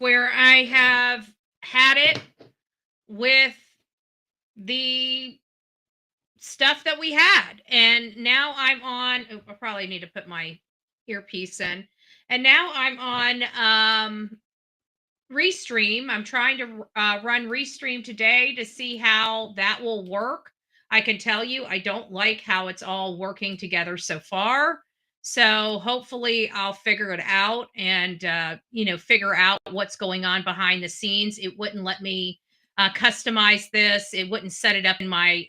where I have had it with the stuff that we had. And now I'm on, oh, I probably need to put my earpiece in. And now I'm on Restream. I'm trying to run Restream today to see how that will work. I can tell you, I don't like how it's all working together so far. So hopefully I'll figure it out and, figure out what's going on behind the scenes. It wouldn't let me customize this. It wouldn't set it up in my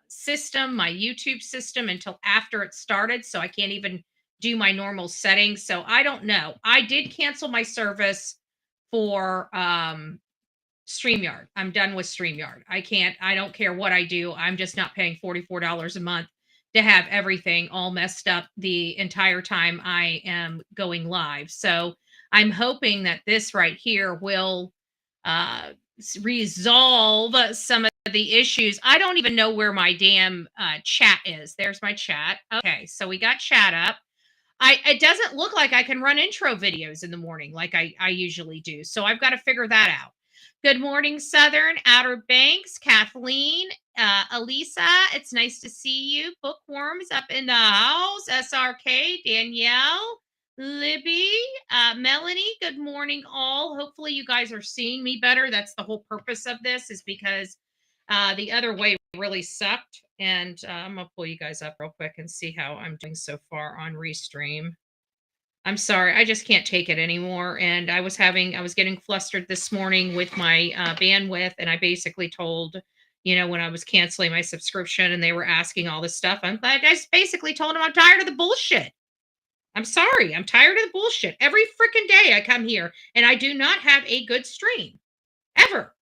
system, my YouTube system until after it started. So I can't even do my normal settings. So I don't know. I did cancel my service for StreamYard. I'm done with StreamYard. I don't care what I do. I'm just not paying $44 a month to have everything all messed up the entire time I am going live. So I'm hoping that this right here will uh, resolve some of the issues. I don't even know where my damn chat is. There's my chat. Okay, so we got chat up. It doesn't look like I can run intro videos in the morning like I usually do. So I've got to figure that out. Good morning, Southern, Outer Banks, Kathleen, Elisa. It's nice to see you. Bookworms up in the house. SRK, Danielle, Libby, Melanie. Good morning, all. Hopefully, you guys are seeing me better. That's the whole purpose of this, is because the other way really sucked. And I'm going to pull you guys up real quick and see how I'm doing so far on Restream. I'm sorry, I just can't take it anymore. And I was getting flustered this morning with my bandwidth. And I basically told, when I was canceling my subscription and they were asking all this stuff, I just basically told them I'm tired of the bullshit. I'm sorry, I'm tired of the bullshit. Every freaking day I come here and I do not have a good stream. Ever.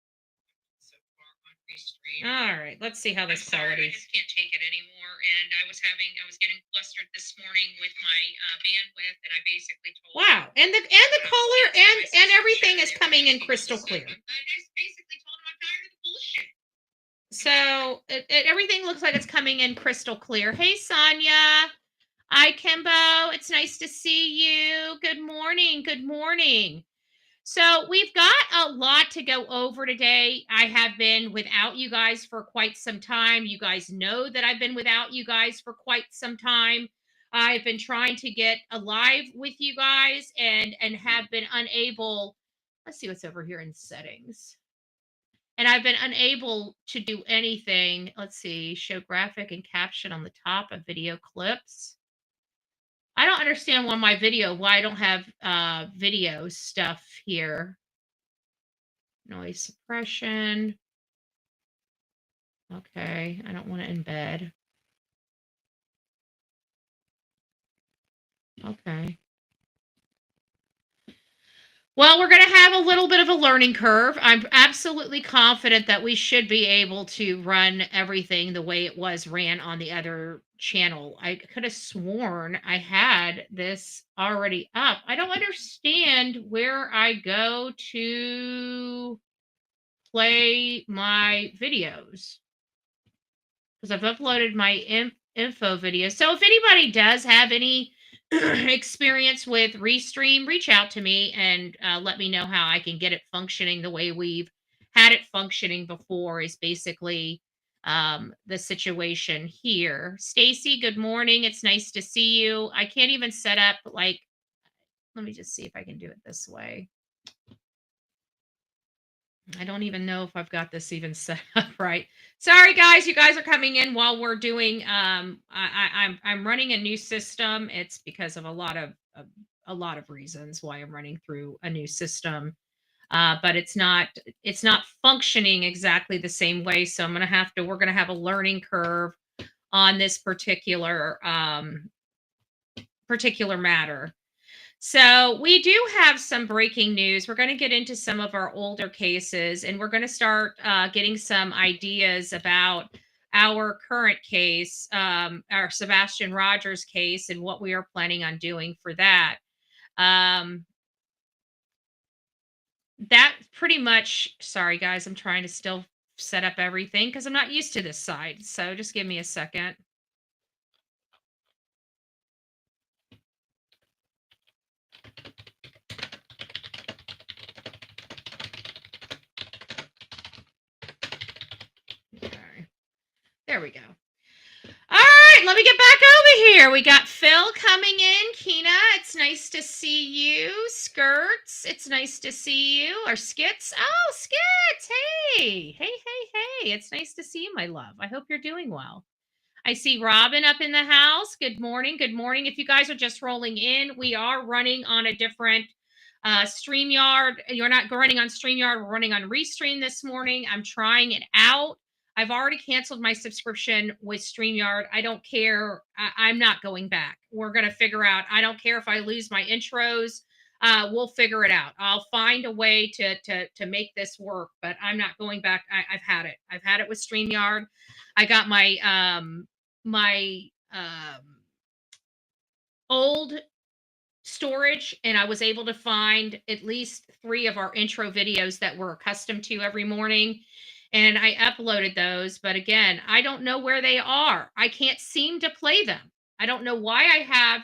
All right, let's see how this quality. I just can't take it anymore, and I was getting flustered this morning with my bandwidth, and I basically told. Wow, and the color and everything is coming in crystal clear. I just basically told him I'm tired of the bullshit. So everything looks like it's coming in crystal clear. Hey, Sonia. Hi, Kimbo. It's nice to see you. Good morning. Good morning. So we've got a lot to go over today. I have been without you guys for quite some time. You guys know that I've been without you guys for quite some time. I've been trying to get alive with you guys and have been unable. Let's see what's over here in settings. And I've been unable to do anything. Let's see, show graphic and caption on the top of video clips. I don't understand why I don't have video stuff here. Noise suppression. Okay, I don't want to embed. Okay. Well, we're going to have a little bit of a learning curve. I'm absolutely confident that we should be able to run everything the way it was ran on the other channel. I could have sworn I had this already up. I don't understand where I go to play my videos, because I've uploaded my info videos. So if anybody does have any experience with Restream, reach out to me and let me know how I can get it functioning the way we've had it functioning before, is basically the situation here. Stacy, good morning. It's nice to see you. I can't even set up, like, let me just see if I can do it this way. I don't even know if I've got this even set up right. Sorry, guys. You guys are coming in while we're doing. I'm running a new system. It's because of a lot of reasons why I'm running through a new system. But it's not functioning exactly the same way. So we're gonna have a learning curve on this particular matter. So we do have some breaking news. We're going to get into some of our older cases, and we're going to start getting some ideas about our current case, our Sebastian Rogers case, and what we are planning on doing for that. That pretty much, sorry guys, I'm trying to still set up everything because I'm not used to this side. So just give me a second. There we go. All right, let me get back over here. We got Phil coming in. Kina, it's nice to see you. Skirts, it's nice to see you. Or Skits. Oh, Skits. Hey. Hey. It's nice to see you, my love. I hope you're doing well. I see Robin up in the house. Good morning. Good morning. If you guys are just rolling in, we are running on a different StreamYard. You're not running on StreamYard. We're running on Restream this morning. I'm trying it out. I've already canceled my subscription with StreamYard. I don't care. I'm not going back. We're going to figure out. I don't care if I lose my intros. We'll figure it out. I'll find a way to make this work, but I'm not going back. I've had it. I've had it with StreamYard. I got my old storage, and I was able to find at least 3 of our intro videos that we're accustomed to every morning, and I uploaded those. But again, I don't know where they are. I can't seem to play them. I don't know why I have,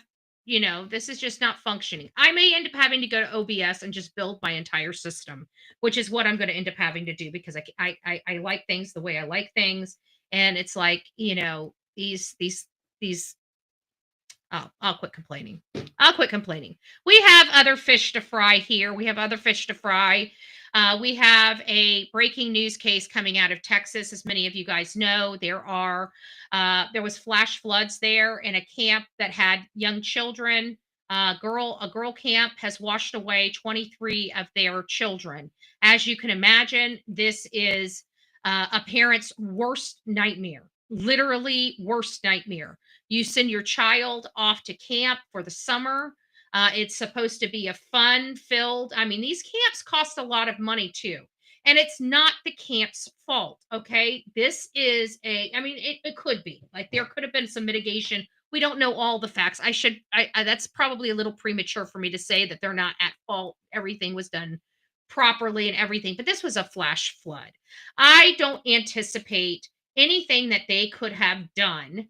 this is just not functioning. I may end up having to go to OBS and just build my entire system, which is what I'm going to end up having to do, because I like things the way I like things. And it's like, these I'll quit complaining. We have other fish to fry here. We have We have a breaking news case coming out of Texas. As many of you guys know, there was flash floods there in a camp that had young children. A girl camp has washed away 23 of their children. As you can imagine, this is a parent's worst nightmare. Literally worst nightmare. You send your child off to camp for the summer. It's supposed to be a fun-filled. I mean, these camps cost a lot of money too. And it's not the camp's fault, okay? This is it could be. Like, there could have been some mitigation. We don't know all the facts. That's probably a little premature for me to say that they're not at fault. Everything was done properly and everything, but this was a flash flood. I don't anticipate anything that they could have done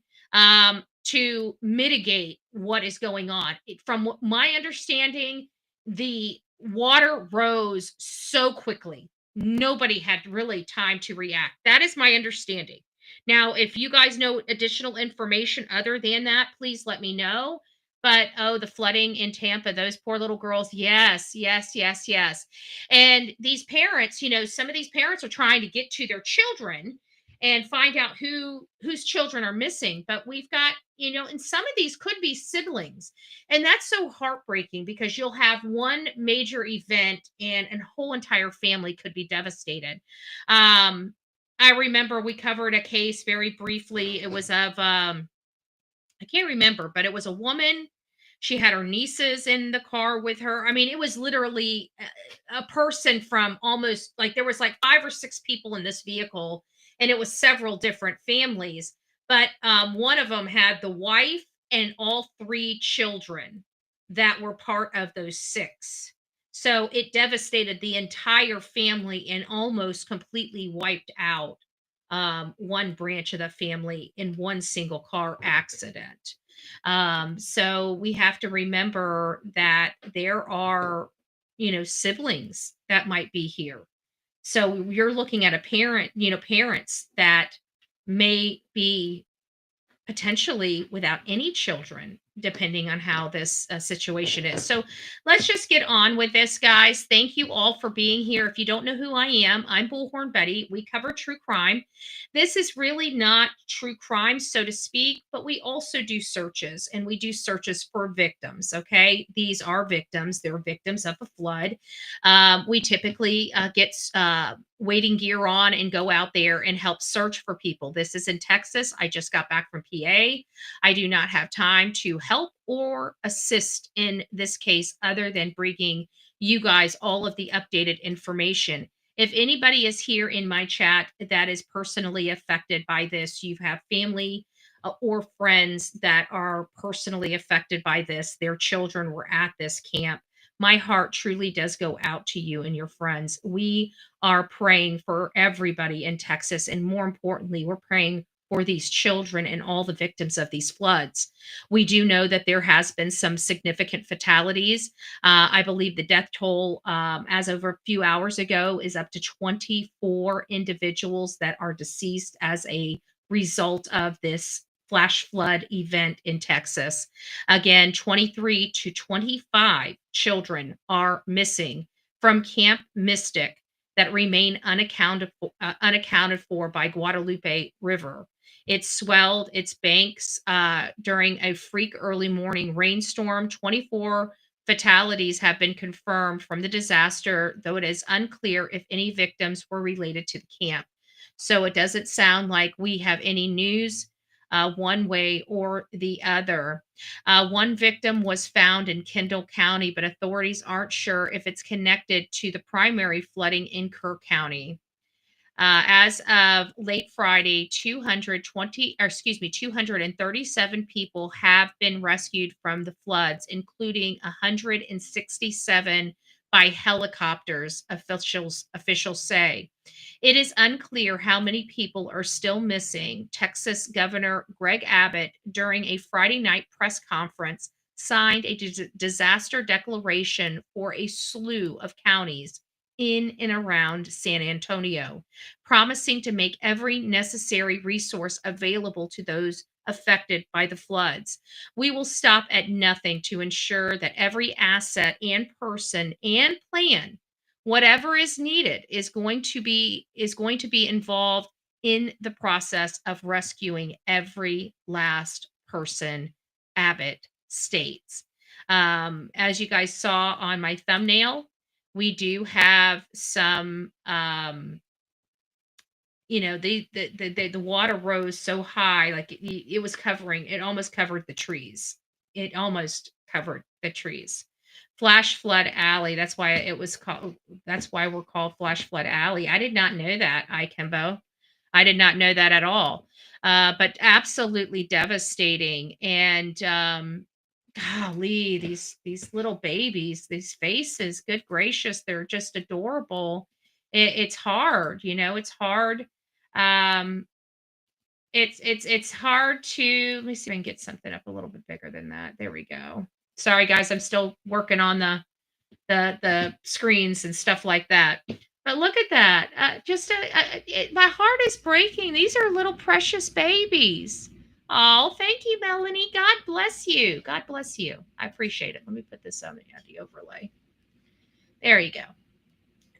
to mitigate what is going on. From my understanding, the water rose so quickly. Nobody had really time to react. That is my understanding. Now, if you guys know additional information other than that, please let me know. But the flooding in Tampa, those poor little girls. Yes. And these parents, some of these parents are trying to get to their children and find out whose children are missing. But we've got, and some of these could be siblings. And that's so heartbreaking, because you'll have one major event and a whole entire family could be devastated. I remember we covered a case very briefly. It was of, I can't remember, but it was a woman. She had her nieces in the car with her. I mean, it was literally a person from almost, like, there was like 5 or 6 people in this vehicle, and it was several different families. But one of them had the wife and all 3 children that were part of those 6. So it devastated the entire family and almost completely wiped out one branch of the family in one single car accident. So we have to remember that there are, siblings that might be here. So you're looking at parents that may be potentially without any children, depending on how this situation is. So let's just get on with this, guys. Thank you all for being here. If you don't know who I am, I'm Bullhorn Betty. We cover true crime. This is really not true crime, so to speak, but we also do searches, and we do searches for victims. Okay, these are victims. They're victims of a flood. We typically get wading gear on and go out there and help search for people. This is in Texas. I just got back from PA. I do not have time to help or assist in this case, other than bringing you guys all of the updated information. If anybody is here in my chat that is personally affected by this, you have family or friends that are personally affected by this, their children were at this camp, my heart truly does go out to you and your friends. We are praying for everybody in Texas. And more importantly, we're praying for these children and all the victims of these floods. We do know that there has been some significant fatalities. I believe the death toll, as of a few hours ago, is up to 24 individuals that are deceased as a result of this flash flood event in Texas. Again, 23 to 25 children are missing from Camp Mystic that remain unaccounted for by Guadalupe River. It swelled its banks during a freak early morning rainstorm. 24 fatalities have been confirmed from the disaster, though it is unclear if any victims were related to the camp. So it doesn't sound like we have any news one way or the other. One victim was found in Kendall County, but authorities aren't sure if it's connected to the primary flooding in Kerr County. As of late Friday, 237 people have been rescued from the floods, including 167 by helicopters, officials say. It is unclear how many people are still missing. Texas Governor Greg Abbott, during a Friday night press conference, signed a disaster declaration for a slew of counties in and around San Antonio, promising to make every necessary resource available to those affected by the floods. We will stop at nothing to ensure that every asset and person and plan, whatever is needed, is going to be involved in the process of rescuing every last person, Abbott states. As you guys saw on my thumbnail, we do have some the water rose so high, like it was covering, it almost covered the trees. It almost covered the trees. Flash flood alley, that's why we're called Flash Flood Alley. I did not know that, Ikembo. I did not know that at all. But absolutely devastating. And golly, these little babies, these faces, good gracious, they're just adorable. It's hard, it's hard. Um, it's hard to, let me see if I can get something up a little bit bigger than that. There we go. Sorry guys, I'm still working on the screens and stuff like that. But look at that. My heart is breaking. These are little precious babies. Oh, thank you, Melanie. God bless you. God bless you. I appreciate it. Let me put this on the overlay. There you go.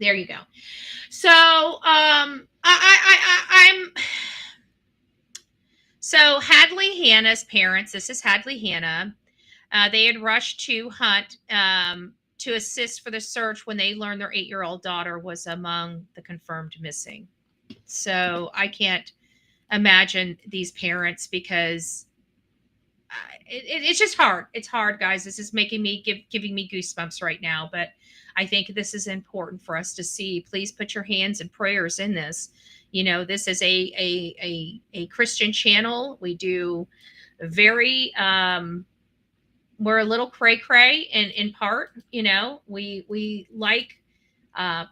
There you go. So, I'm so Hadley Hannah's parents. This is Hadley Hannah. They had rushed to Hunt to assist for the search when they learned their 8-year-old daughter was among the confirmed missing. So I can't imagine these parents, because it's just hard. It's hard, guys. This is giving me goosebumps right now. But I think this is important for us to see. Please put your hands and prayers in this. This is a Christian channel. We do very we're a little cray cray in part. We like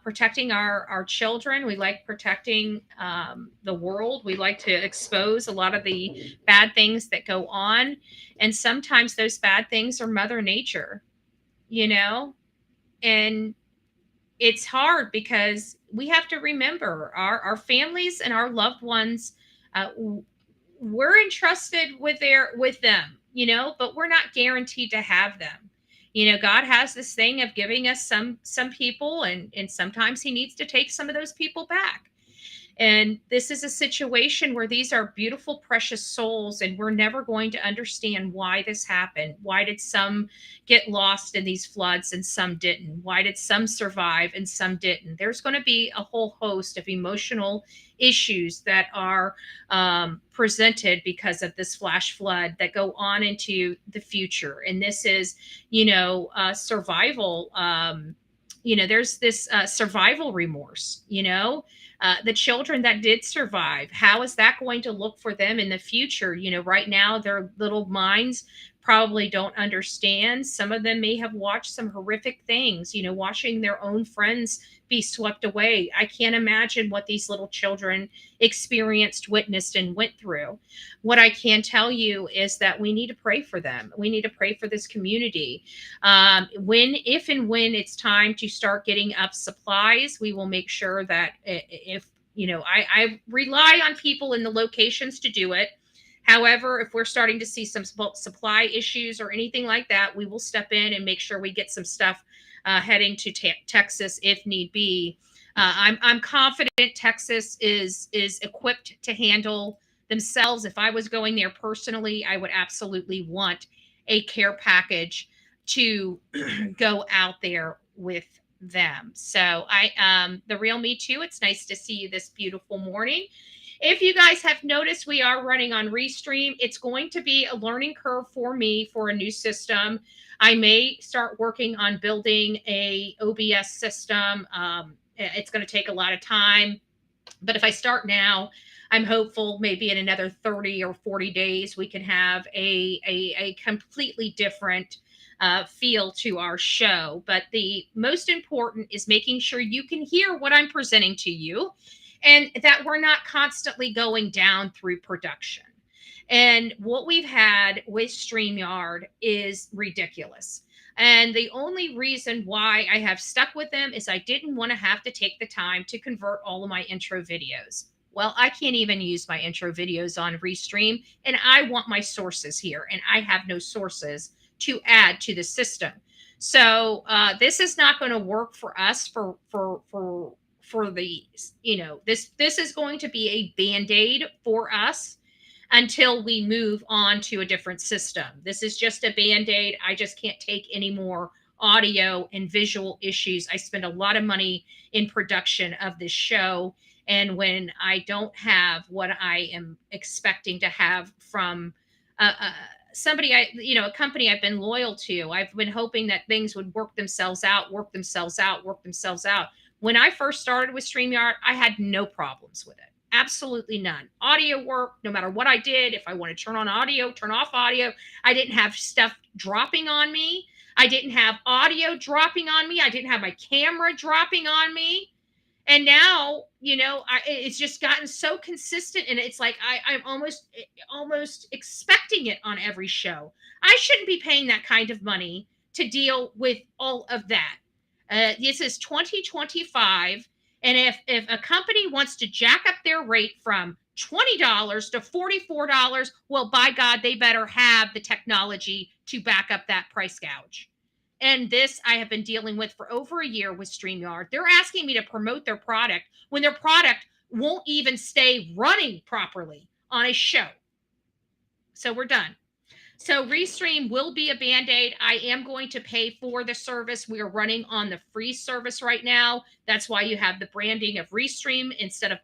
protecting our children. We like protecting the world. We like to expose a lot of the bad things that go on. And sometimes those bad things are Mother Nature, and it's hard because we have to remember our families and our loved ones. We're entrusted with them, but we're not guaranteed to have them. God has this thing of giving us some people, and sometimes he needs to take some of those people back. And this is a situation where these are beautiful, precious souls, and we're never going to understand why this happened. Why did some get lost in these floods and some didn't? Why did some survive and some didn't? There's going to be a whole host of emotional issues that are presented because of this flash flood that go on into the future. And this is, survival. There's this survival remorse, the children that did survive, how is that going to look for them in the future? Right now, their little minds probably don't understand. Some of them may have watched some horrific things, watching their own friends be swept away. I can't imagine what these little children experienced, witnessed, and went through. What I can tell you is that we need to pray for them. We need to pray for this community. If and when it's time to start getting up supplies, we will make sure that if I rely on people in the locations to do it. However, if we're starting to see some supply issues or anything like that, we will step in and make sure we get some stuff heading to Texas if need be. I'm confident Texas is equipped to handle themselves. If I was going there personally, I would absolutely want a care package to go out there with them. So the real me too. It's nice to see you this beautiful morning. If you guys have noticed, we are running on Restream. It's going to be a learning curve for me for a new system. I may start working on building a OBS system. It's going to take a lot of time, but if I start now, I'm hopeful maybe in another 30 or 40 days we can have a completely different feel to our show. But the most important is making sure you can hear what I'm presenting to you, and that we're not constantly going down through production. And what we've had with StreamYard is ridiculous. And the only reason why I have stuck with them is I didn't want to have to take the time to convert all of my intro videos. Well, I can't even use my intro videos on Restream, and I want my sources here, and I have no sources to add to the system. So this is not going to work for us for the, this is going to be a Band-Aid for us until we move on to a different system. This is just a Band-Aid. I just can't take any more audio and visual issues. I spend a lot of money in production of this show. And when I don't have what I am expecting to have from somebody, a company I've been loyal to, I've been hoping that things would work themselves out. When I first started with StreamYard, I had no problems with it. Absolutely none. Audio work, no matter what I did. If I want to turn on audio, turn off audio. I didn't have stuff dropping on me. I didn't have audio dropping on me. I didn't have my camera dropping on me. And now, it's just gotten so consistent, and it's like I'm almost expecting it on every show. I shouldn't be paying that kind of money to deal with all of that. This is 2025. And if a company wants to jack up their rate from $20 to $44, well, by God, they better have the technology to back up that price gouge. And this I have been dealing with for over a year with StreamYard. They're asking me to promote their product when their product won't even stay running properly on a show. So we're done. So Restream will be a Band-Aid. I am going to pay for the service. We are running on the free service right now. That's why you have the branding of Restream instead of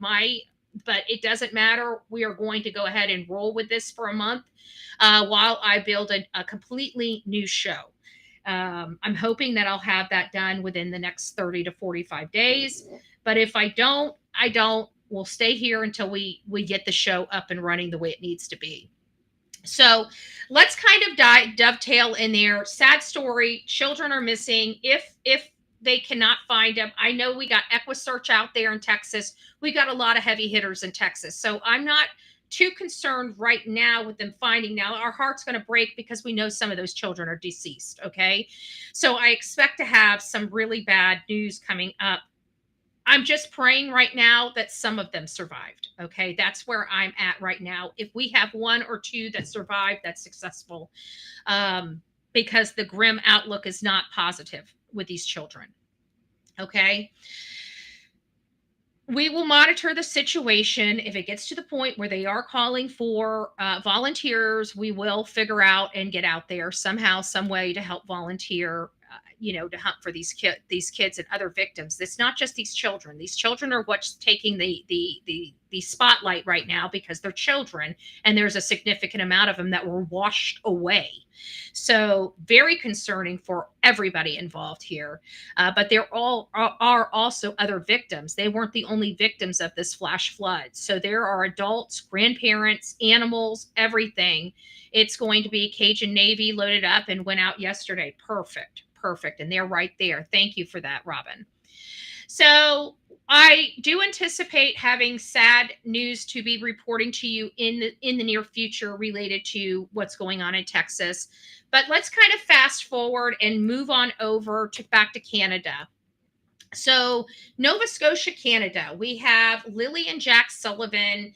but it doesn't matter. We are going to go ahead and roll with this for a month while I build a completely new show. I'm hoping that I'll have that done within the next 30 to 45 days. But if I don't, we'll stay here until we get the show up and running the way it needs to be. So let's kind of dovetail in there. Sad story. Children are missing. If they cannot find them, I know we got EquiSearch out there in Texas. We got a lot of heavy hitters in Texas. So I'm not too concerned right now with them finding. Now our heart's going to break because we know some of those children are deceased. Okay. So I expect to have some really bad news coming up. I'm just praying right now that some of them survived. Okay. That's where I'm at right now. If we have one or two that survived, that's successful. Because the grim outlook is not positive with these children. Okay. We will monitor the situation. If it gets to the point where they are calling for volunteers, we will figure out and get out there somehow, some way to help volunteer, to hunt for these kids and other victims. It's not just these children. These children are what's taking the spotlight right now because they're children, and there's a significant amount of them that were washed away. So very concerning for everybody involved here. But there are also other victims. They weren't the only victims of this flash flood. So there are adults, grandparents, animals, everything. It's going to be Cajun Navy loaded up and went out yesterday. Perfect. And they're right there. Thank you for that, Robin. So I do anticipate having sad news to be reporting to you in the near future related to what's going on in Texas. But let's kind of fast forward and move on over back to Canada. So, Nova Scotia, Canada, we have Lily and Jack Sullivan.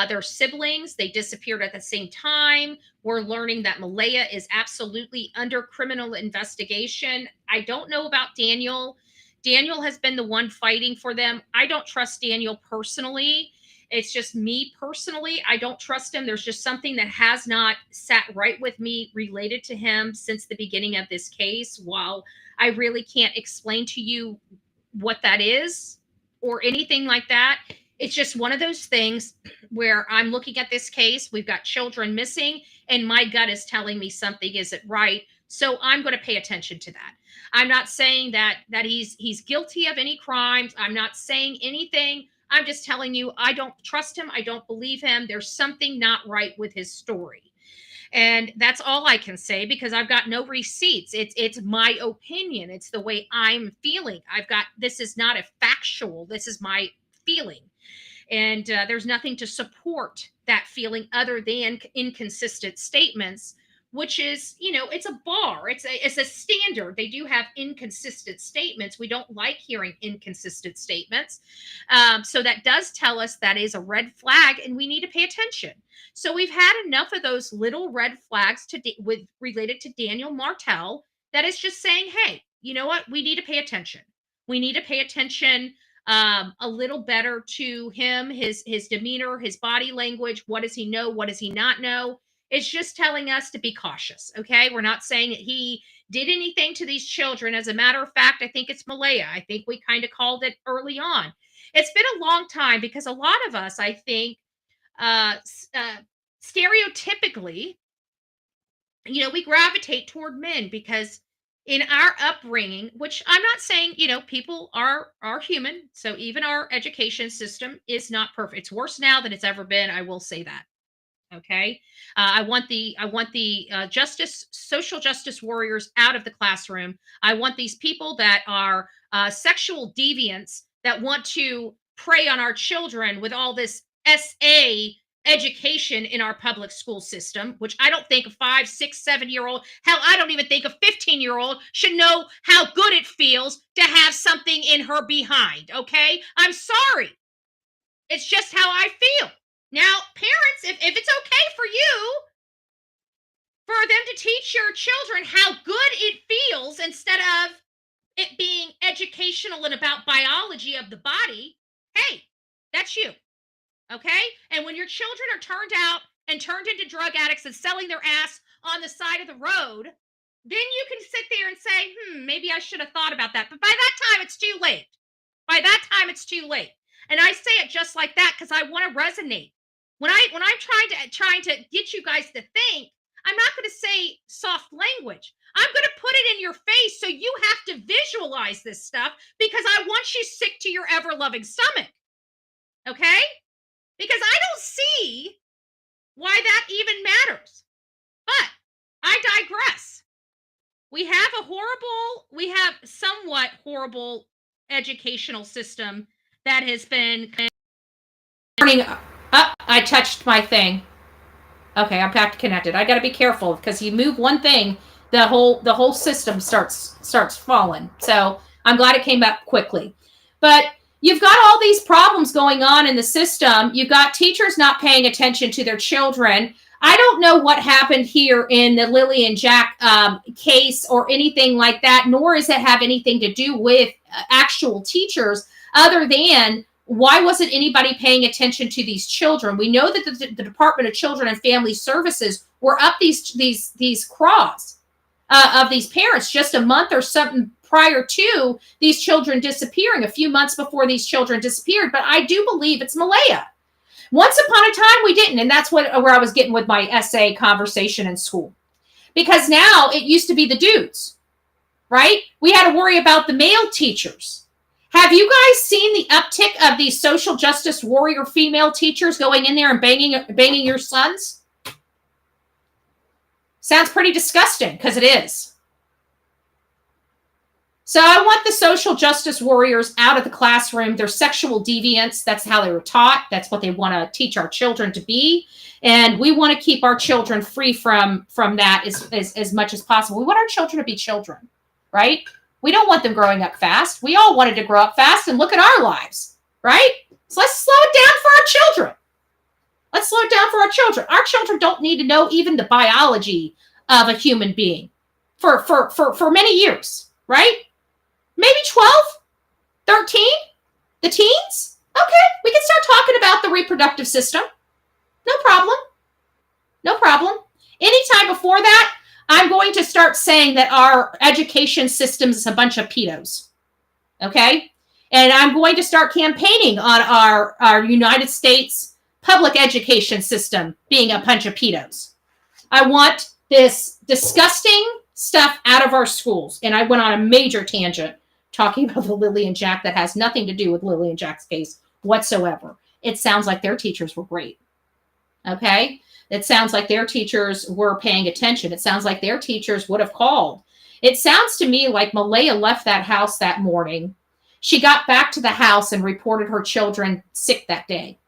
They're siblings. They disappeared at the same time. We're learning that Malaya is absolutely under criminal investigation. I don't know about Daniel. Daniel has been the one fighting for them. I don't trust Daniel personally. It's just me personally. I don't trust him. There's just something that has not sat right with me related to him since the beginning of this case. While I really can't explain to you what that is or anything like that. It's just one of those things where I'm looking at this case. We've got children missing, and my gut is telling me something isn't right. So I'm going to pay attention to that. I'm not saying that he's guilty of any crimes. I'm not saying anything. I'm just telling you I don't trust him. I don't believe him. There's something not right with his story. And that's all I can say because I've got no receipts. It's my opinion. It's the way I'm feeling. This is not a factual. This is my feeling. And there's nothing to support that feeling other than inconsistent statements, which is, it's a bar. It's a standard. They do have inconsistent statements. We don't like hearing inconsistent statements. So that does tell us that is a red flag and we need to pay attention. So we've had enough of those little red flags related to Daniel Martel that is just saying, hey, you know what? We need to pay attention. We need to pay attention a little better to him, his demeanor, his body language. What does he know? What does he not know? It's just telling us to be cautious. Okay. We're not saying that he did anything to these children. As a matter of fact, I think it's Malaya. I think we kind of called it early on. It's been a long time because a lot of us, I think, stereotypically, we gravitate toward men because in our upbringing, which I'm not saying, people are human. So even our education system is not perfect. It's worse now than it's ever been. I will say that. Okay. I want the social justice warriors out of the classroom. I want these people that are sexual deviants that want to prey on our children with all this SA education in our public school system, which I don't think a 5, 6, 7-year-old, hell, I don't even think a 15-year-old should know how good it feels to have something in her behind. Okay. I'm sorry. It's just how I feel. Now, parents, if it's okay for you, for them to teach your children how good it feels instead of it being educational and about biology of the body, hey, that's you. Okay? And when your children are turned out and turned into drug addicts and selling their ass on the side of the road, then you can sit there and say, maybe I should have thought about that. But by that time, it's too late. By that time, it's too late. And I say it just like that because I want to resonate. When I'm trying to get you guys to think, I'm not going to say soft language. I'm going to put it in your face so you have to visualize this stuff because I want you sick to your ever-loving stomach. Okay? Because I don't see why that even matters. But I digress. We have somewhat horrible educational system that has been I touched my thing. Okay, I'm back connected. I got to be careful because you move one thing, the whole system starts falling. So I'm glad it came back quickly. But you've got all these problems going on in the system. You've got teachers not paying attention to their children. I don't know what happened here in the Lily and Jack case or anything like that, nor does it have anything to do with actual teachers other than why wasn't anybody paying attention to these children? We know that the Department of Children and Family Services were up these craws of these parents just a month or something prior to these children disappearing, a few months before these children disappeared. But I do believe it's Malaya. Once upon a time, we didn't. And that's where I was getting with my essay conversation in school. Because now it used to be the dudes, right? We had to worry about the male teachers. Have you guys seen the uptick of these social justice warrior female teachers going in there and banging your sons? Sounds pretty disgusting, because it is. So I want the social justice warriors out of the classroom. They're sexual deviants. That's how they were taught. That's what they want to teach our children to be. And we want to keep our children free from that as much as possible. We want our children to be children, right? We don't want them growing up fast. We all wanted to grow up fast, and look at our lives, right? So let's slow it down for our children. Let's slow it down for our children. Our children don't need to know even the biology of a human being for many years, right? Maybe 12, 13, the teens. Okay, we can start talking about the reproductive system. No problem. No problem. Anytime before that, I'm going to start saying that our education system is a bunch of pedos. Okay? And I'm going to start campaigning on our United States public education system being a bunch of pedos. I want this disgusting stuff out of our schools. And I went on a major tangent talking about the Lily and Jack that has nothing to do with Lily and Jack's case whatsoever. It sounds like their teachers were great. Okay? It sounds like their teachers were paying attention. It sounds like their teachers would have called. It sounds to me like Malaya left that house that morning. She got back to the house and reported her children sick that day.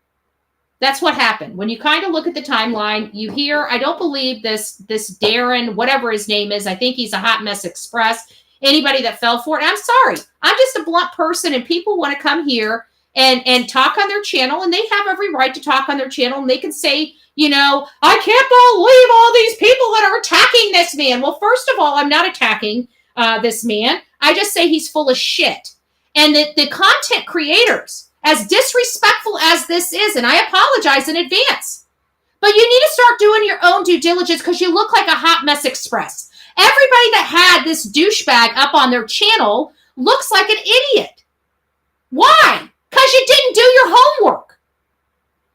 That's what happened. When you kind of look at the timeline, you hear, I don't believe this Darren, whatever his name is, I think he's a hot mess express. Anybody that fell for it, I'm sorry. I'm just a blunt person, and people want to come here and talk on their channel, and they have every right to talk on their channel, and they can say, you know, I can't believe all these people that are attacking this man. Well, first of all, I'm not attacking this man. I just say he's full of shit. And the content creators, as disrespectful as this is, and I apologize in advance, but you need to start doing your own due diligence because you look like a hot mess express. Everybody that had this douchebag up on their channel looks like an idiot. Why? Because you didn't do your homework.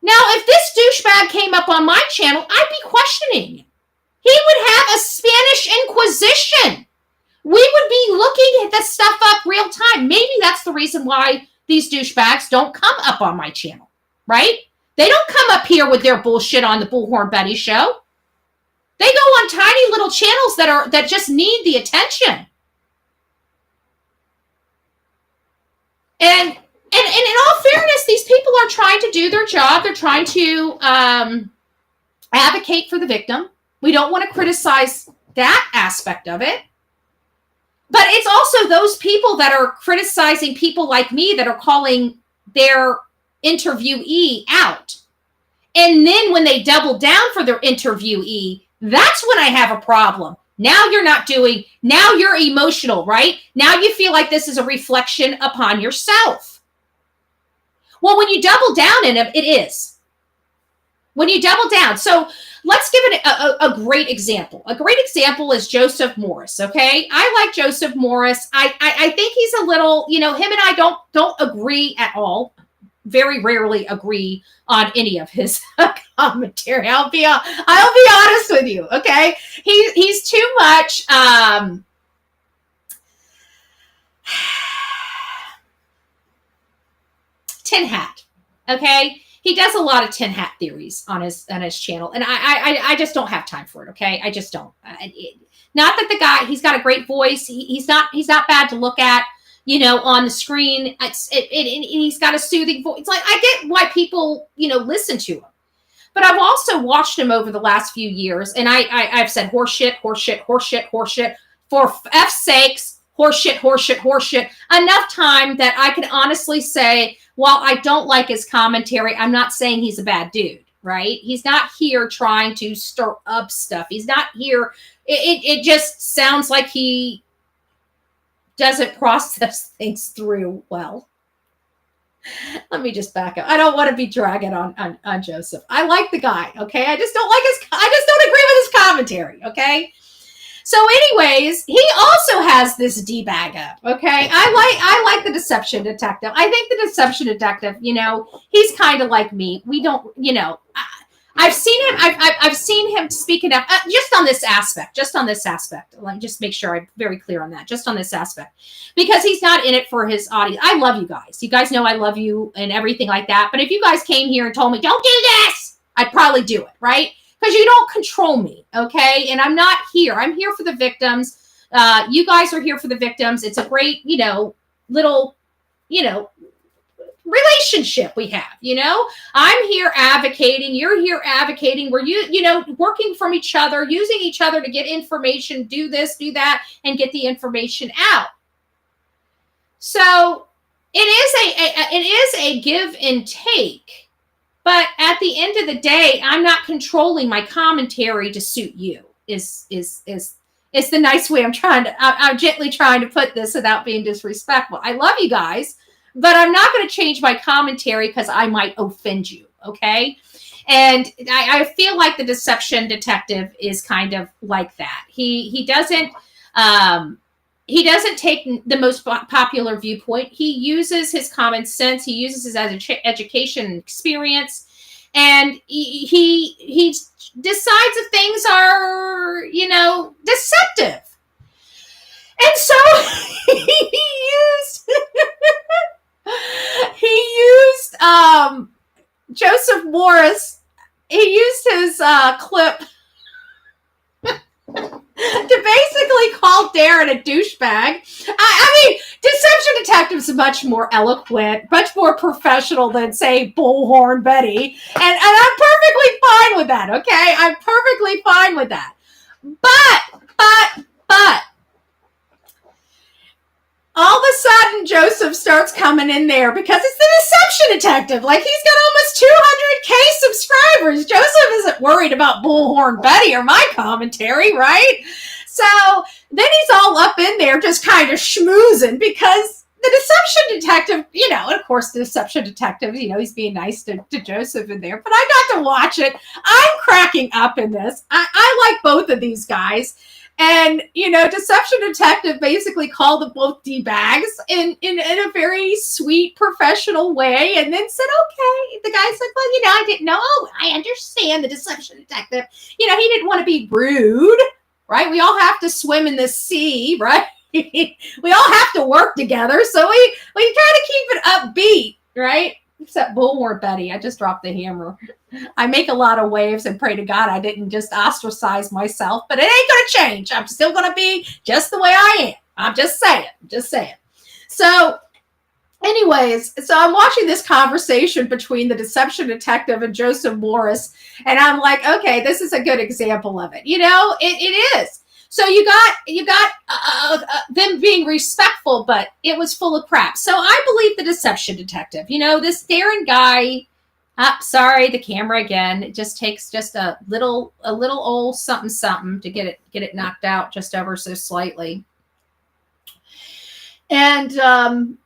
Now, if this douchebag came up on my channel, I'd be questioning. He would have a Spanish Inquisition. We would be looking at this stuff up real time. Maybe that's the reason why these douchebags don't come up on my channel, right? They don't come up here with their bullshit on the Bullhorn Betty show. They go on tiny little channels that just need the attention. And in all fairness, these people are trying to do their job. They're trying to advocate for the victim. We don't want to criticize that aspect of it. But it's also those people that are criticizing people like me that are calling their interviewee out. And then when they double down for their interviewee, that's when I have a problem. Now now you're emotional, right? Now you feel like this is a reflection upon yourself. Well, when you double down in it, it is. When you double down. So let's give it a great example. A great example is Joseph Morris, okay? I like Joseph Morris. I think he's a little, him and I don't agree at all. Very rarely agree on any of his commentary. I'll be honest with you, okay? He's too much tin hat, okay? He does a lot of tin hat theories on his channel, and I just don't have time for it, okay? I just don't. Not that the guy, he's got a great voice. He's not bad to look at. On the screen, he's got a soothing voice. It's like, I get why people, listen to him. But I've also watched him over the last few years, and I've said horseshit, horseshit, horseshit, horseshit. For F's sakes, horseshit, horseshit, horseshit. Enough time that I can honestly say, while I don't like his commentary, I'm not saying he's a bad dude, right? He's not here trying to stir up stuff. He's not here. It just sounds like he doesn't process things through well. Let me just back up. I don't want to be dragging on Joseph. I like the guy, okay? I just don't agree with his commentary, okay? So anyways, he also has this D-bag up, okay? I like the Deception Detective. I think the Deception Detective, he's kind of like me. We don't, I've seen him speaking up just on this aspect. Let me just make sure I'm very clear on that. Just on this aspect, because he's not in it for his audience. I love you guys. You guys know I love you and everything like that. But if you guys came here and told me, don't do this, I'd probably do it, right? Because you don't control me, okay? And I'm not here. I'm here for the victims. You guys are here for the victims. It's a great, little, relationship we have, I'm here advocating, you're here advocating, we're working from each other, using each other to get information, do this, do that, and get the information out. So it is a give and take, but at the end of the day, I'm not controlling my commentary to suit you. Is the nice way I'm gently trying to put this without being disrespectful. I love you guys, but I'm not going to change my commentary because I might offend you. Okay. And I feel like the deception detective is kind of like that. He doesn't take the most popular viewpoint. He uses his common sense. He uses his education and experience, and he decides if things are, deceptive. And so he used Joseph Morris. He used his clip to basically call Darren a douchebag. I mean, deception detectives are much more eloquent, much more professional than, say, Bullhorn Betty. And I'm perfectly fine with that, okay? I'm perfectly fine with that. But, all of a sudden, Joseph starts coming in there because it's the deception detective. Like, he's got almost 200K subscribers. Joseph isn't worried about Bullhorn Betty or my commentary, right? So then he's all up in there just kind of schmoozing because the deception detective, and of course the deception detective, he's being nice to Joseph in there. But I got to watch it. I'm cracking up in this. I like both of these guys. And, deception detective basically called them both D-bags in a very sweet, professional way, and then said, okay. The guy's like, well, I didn't know. I understand the deception detective. He didn't want to be rude, right? We all have to swim in this sea, right? We all have to work together, so we try to keep it upbeat, right? Except Bullhorn Betty. I just dropped the hammer. I make a lot of waves and pray to God I didn't just ostracize myself, but it ain't going to change. I'm still going to be just the way I am. I'm just saying. So anyways, so I'm watching this conversation between the deception detective and Joseph Morris, and I'm like, okay, this is a good example of it. It is. So you got them being respectful, but it was full of crap. So I believe the deception detective. This Darren guy. Sorry, the camera again. It just takes just a little old something to get it knocked out just ever so slightly. And so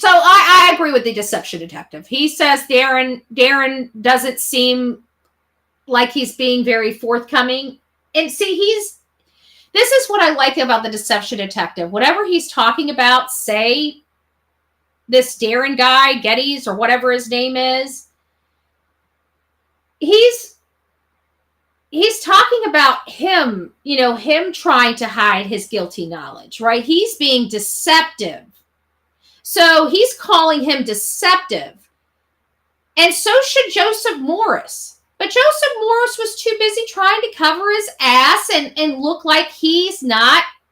I agree with the deception detective. He says Darren doesn't seem like he's being very forthcoming. And see, this is what I like about the deception detective. Whatever he's talking about, say this Darren guy, Geddes, or whatever his name is, he's talking about him, him trying to hide his guilty knowledge, right? He's being deceptive. So he's calling him deceptive. And so should Joseph Morris. But Joseph Morris was too busy trying to cover his ass and look like he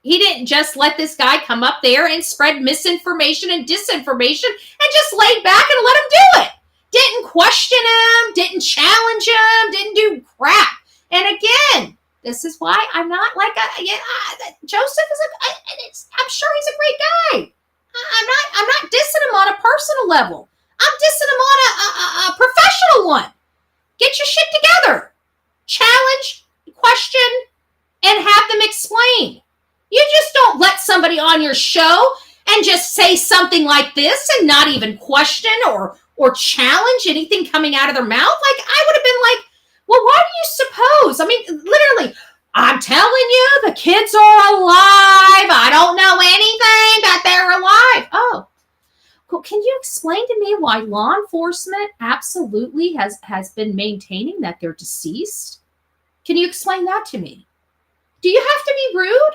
didn't just let this guy come up there and spread misinformation and disinformation and just laid back and let him do it. Didn't question him, didn't challenge him, didn't do crap. And again, this is why I'm not like Joseph is I'm sure he's a great guy. I'm not dissing him on a personal level. I'm dissing him on a professional one. Get your shit together. Challenge, question, and have them explain. You just don't let somebody on your show and just say something like this and not even question or challenge anything coming out of their mouth. Like, I would have been like, well, why do you suppose? I mean, literally, I'm telling you, the kids are alive. I don't know anything, but they're alive. Oh, cool. Can you explain to me why law enforcement absolutely has been maintaining that they're deceased? Can you explain that to me? Do you have to be rude?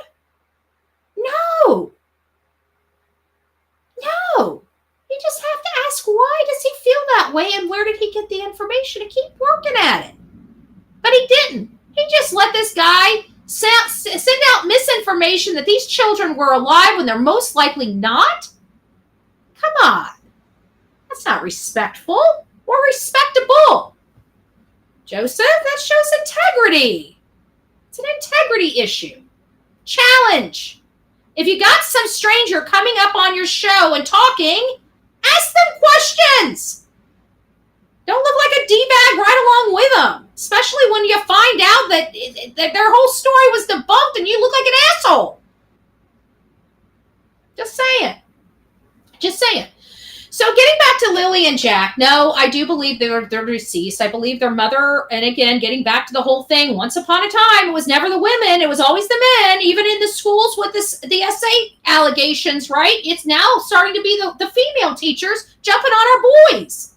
No. You just have to ask, why does he feel that way and where did he get the information to keep working at it? But he didn't. He just let this guy send out misinformation that these children were alive when they're most likely not. Come on. That's not respectful or respectable. Joseph, that shows integrity. It's an integrity issue. Challenge. If you got some stranger coming up on your show and talking, ask them questions. Don't look like a D-bag right along with them, especially when you find out that their whole story was debunked and you look like an asshole. Just saying. Just saying. So getting back to Lily and Jack, no, I do believe they're deceased. I believe their mother, and again, getting back to the whole thing, once upon a time, it was never the women, it was always the men, even in the schools with the SA allegations, right? It's now starting to be the female teachers jumping on our boys.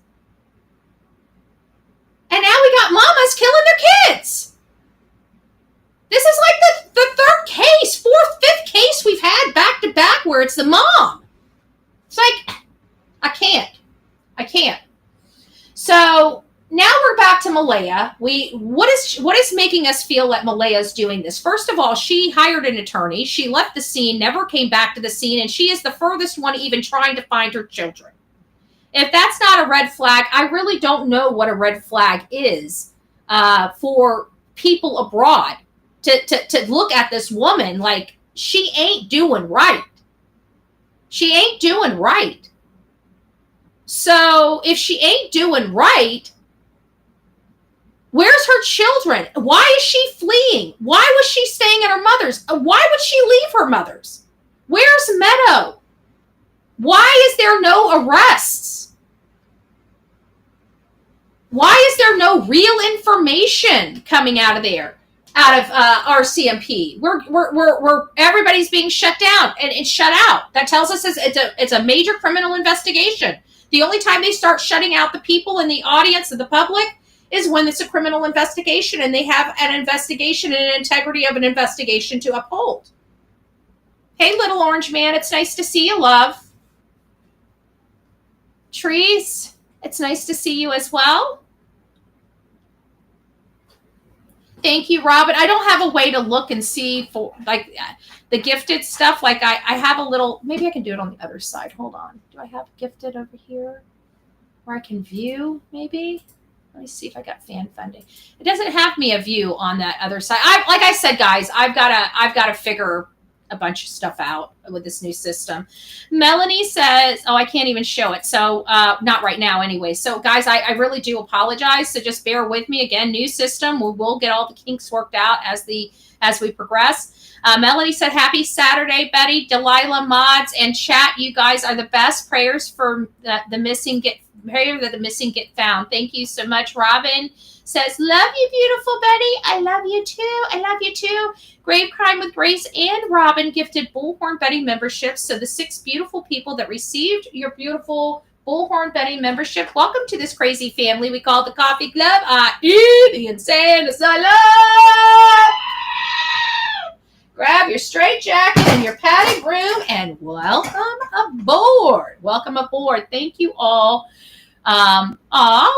And now we got mamas killing their kids. This is like the third case, fourth, fifth case we've had back to back where it's the mom. It's like, I can't. So now we're back to Malaya. What is making us feel that Malaya's doing this? First of all, she hired an attorney. She left the scene, never came back to the scene, and she is the furthest one even trying to find her children. If that's not a red flag, I really don't know what a red flag is for people abroad to look at this woman like she ain't doing right. She ain't doing right. So if she ain't doing right, where's her children? Why is she fleeing? Why was she staying at her mother's? Why would she leave her mother's? Where's Meadow? Why is there no arrests? Why is there no real information coming out of there? Out of RCMP, we're everybody's being shut down and shut out. That tells us it's a major criminal investigation. The only time they start shutting out the people in the audience and the public is when it's a criminal investigation and they have an investigation and an integrity of an investigation to uphold. Hey, little orange man, it's nice to see you, love. Trees, it's nice to see you as well. Thank you, Robin. I don't have a way to look and see for like the gifted stuff. Like I have a little, maybe I can do it on the other side. Hold on. Do I have gifted over here where I can view maybe? Let me see if I got fan funding. It doesn't have me a view on that other side. Like I said, guys, I've got to figure a bunch of stuff out with this new system. Melanie says, oh, I can't even show it. So not right now anyway. So guys, I really do apologize. So just bear with me. Again, new system. We'll get all the kinks worked out as we progress. Melanie said, happy Saturday, Betty, Delilah, mods, and chat. You guys are the best. Prayers for the missing get found. Thank you so much. Robin says, love you, beautiful Betty. I love you too. I love you too. Grave Crime with Grace and Robin gifted Bullhorn Betty memberships. So the 6 beautiful people that received your beautiful Bullhorn Betty membership, welcome to this crazy family we call the Coffee Club. The insane asylum. Grab your straight jacket and your padded room and welcome aboard. Welcome aboard. Thank you all.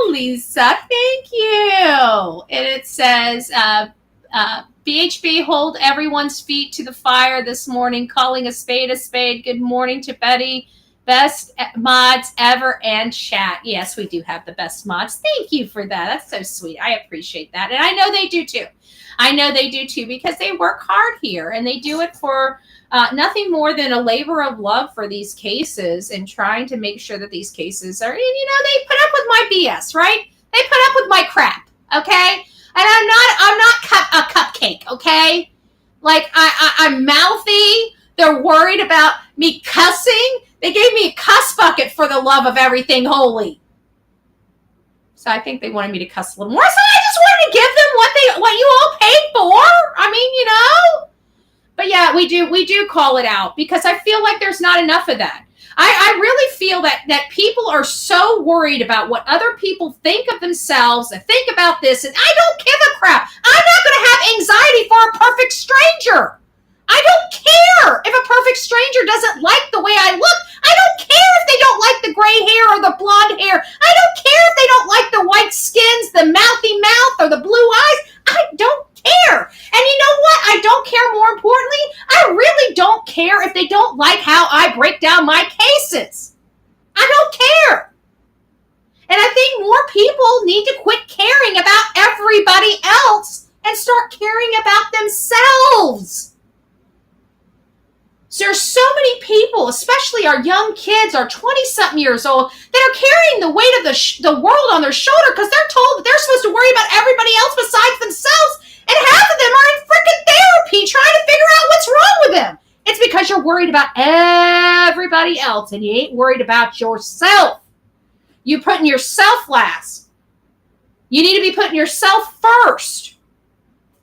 Lisa, thank you. And it says, BHB, hold everyone's feet to the fire this morning, calling a spade a spade. Good morning to Betty. Best mods ever and chat. Yes, we do have the best mods. Thank you for that. That's so sweet. I appreciate that. And I know they do too. Because they work hard here and they do it for nothing more than a labor of love for these cases and trying to make sure that these cases are, they put up with my BS, right? They put up with my crap, okay? And I'm not a cupcake, okay? Like I'm mouthy. They're worried about me cussing. They gave me a cuss bucket for the love of everything holy. So I think they wanted me to cuss a little more. So I just wanted to give them what you all paid for. I mean, But yeah, we do call it out because I feel like there's not enough of that. I really feel that people are so worried about what other people think of themselves and think about this, and I don't give a crap. I'm not going to have anxiety for a perfect stranger. I don't care if a perfect stranger doesn't like the way I look. I don't care if they don't like the gray hair or the blonde hair. I don't care if they don't like the white skins, the mouthy mouth, or the blue eyes. I don't care. And you know what? I don't care more importantly. I really don't care if they don't like how I break down my cases. I don't care. And I think more people need to quit caring about everybody else and start caring about themselves. So there's so many people, especially our young kids, our 20-something years old, that are carrying the weight of the world on their shoulder because they're told that they're supposed to worry about everybody else besides themselves, and half of them are in freaking therapy trying to figure out what's wrong with them. It's because you're worried about everybody else, and you ain't worried about yourself. You're putting yourself last. You need to be putting yourself first.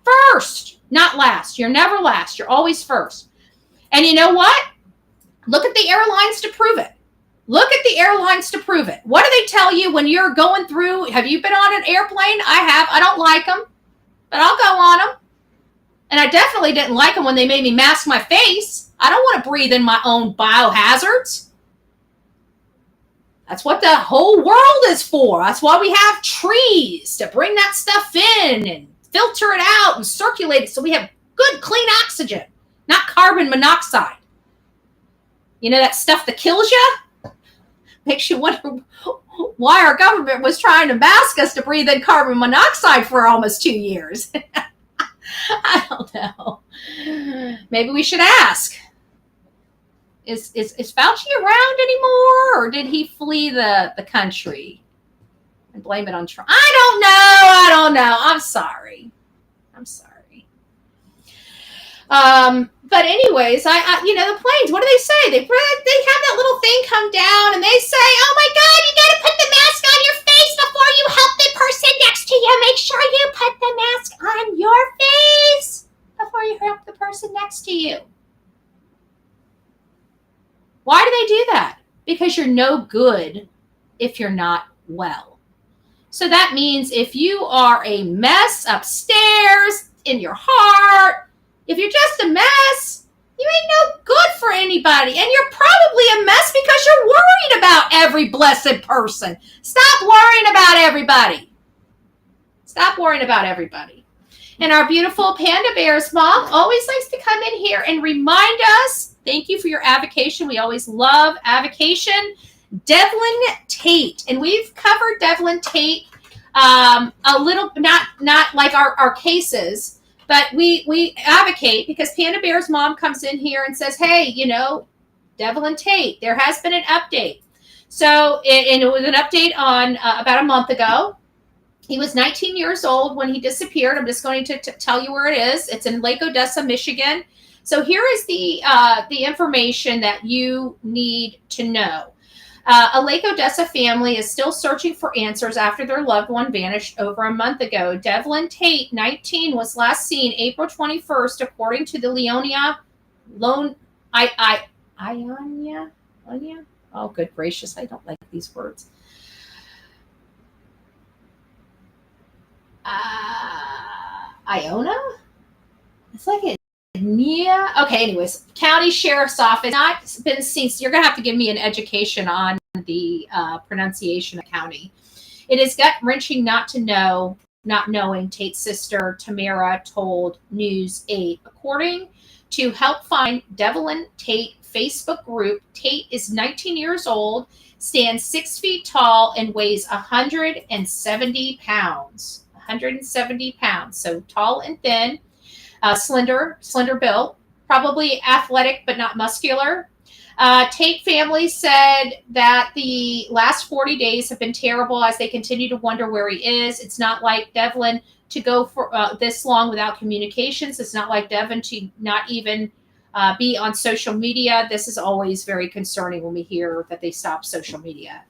First, not last. You're never last. You're always first. And you know what? Look at the airlines to prove it. Look at the airlines to prove it. What do they tell you when you're going through? Have you been on an airplane? I have. I don't like them, but I'll go on them. And I definitely didn't like them when they made me mask my face. I don't want to breathe in my own biohazards. That's what the whole world is for. That's why we have trees, to bring that stuff in and filter it out and circulate it so we have good, clean oxygen. Not carbon monoxide. You know that stuff that kills you? Makes you wonder why our government was trying to mask us to breathe in carbon monoxide for almost 2 years. I don't know. Maybe we should ask. Is Fauci around anymore, or did he flee the country and blame it on Trump? I don't know. I'm sorry. But anyways, I the planes, what do they say? They have that little thing come down and they say, oh my God, you got to put the mask on your face before you help the person next to you. Make sure you put the mask on your face before you help the person next to you. Why do they do that? Because you're no good if you're not well. So that means if you are a mess upstairs in your heart, if you're just a mess, you ain't no good for anybody. And you're probably a mess because you're worried about every blessed person. Stop worrying about everybody. Stop worrying about everybody. And our beautiful Panda Bears mom always likes to come in here and remind us, thank you for your avocation. We always love avocation. Devlin Tate. And we've covered Devlin Tate a little, not like our cases, but we advocate because Panda Bear's mom comes in here and says, hey, Devlin Tate, there has been an update. So, and it was an update on about a month ago. He was 19 years old when he disappeared. I'm just going to tell you where it is. It's in Lake Odessa, Michigan. So here is the information that you need to know. A Lake Odessa family is still searching for answers after their loved one vanished over a month ago. Devlin Tate, 19, was last seen April 21st, according to the Ionia. Oh, good gracious. I don't like these words. Iona? It's like a yeah. Okay, anyways, county sheriff's office not been seen. So you're going to have to give me an education on the pronunciation of county. It is gut-wrenching not knowing, Tate's sister Tamara told News 8. According to Help Find Devlin Tate Facebook group, Tate is 19 years old, stands 6 feet tall, and weighs 170 pounds. 170 pounds. So tall and thin, slender built, probably athletic but not muscular. Tate family said that the last 40 days have been terrible as they continue to wonder where he is. It's not like Devlin to go for this long without communications. It's not like Devlin to not even be on social media. This is always very concerning when we hear that they stop social media.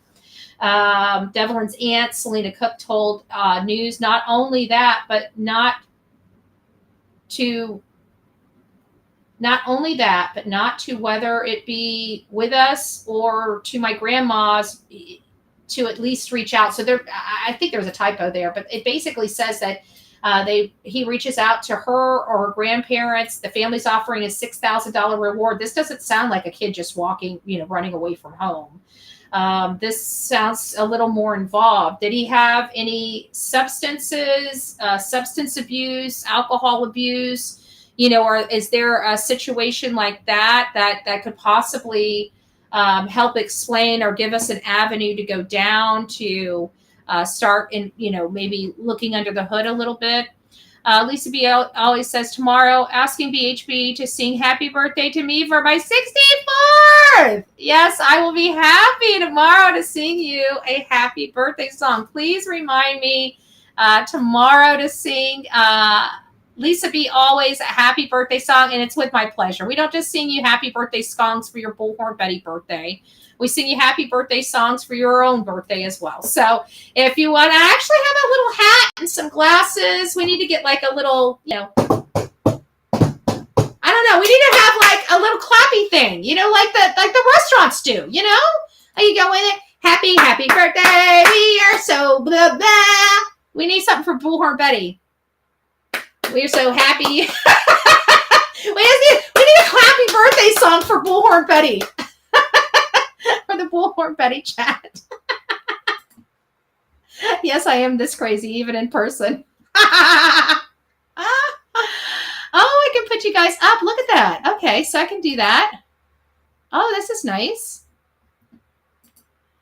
Devlin's aunt, Selena Cook, told News not only that, but not to whether it be with us or to my grandma's to at least reach out. So there, I think there's a typo there, but it basically says that he reaches out to her or her grandparents. The family's offering a $6,000 reward. This doesn't sound like a kid just walking, running away from home. This sounds a little more involved. Did he have any substance abuse, alcohol abuse? Or is there a situation like that could possibly help explain or give us an avenue to go down to start in, maybe looking under the hood a little bit? Lisa B always says tomorrow, asking BHB to sing happy birthday to me for my 64th. Yes, I will be happy tomorrow to sing you a happy birthday song. Please remind me tomorrow to sing Lisa B always a happy birthday song, and it's with my pleasure. We don't just sing you happy birthday songs for your Bullhorn Betty birthday. We sing you happy birthday songs for your own birthday as well. So if you want, I actually have a little hat and some glasses. We need to get like a little, I don't know. We need to have like a little clappy thing, like the restaurants do, you you go in it, happy birthday, we are so blah, blah. We need something for Bullhorn Betty. We are so happy. we need a clappy birthday song for Bullhorn Betty. For the Bullhorn Betty chat. Yes, I am this crazy, even in person. Oh, I can put you guys up. Look at that. Okay, so I can do that. Oh, this is nice.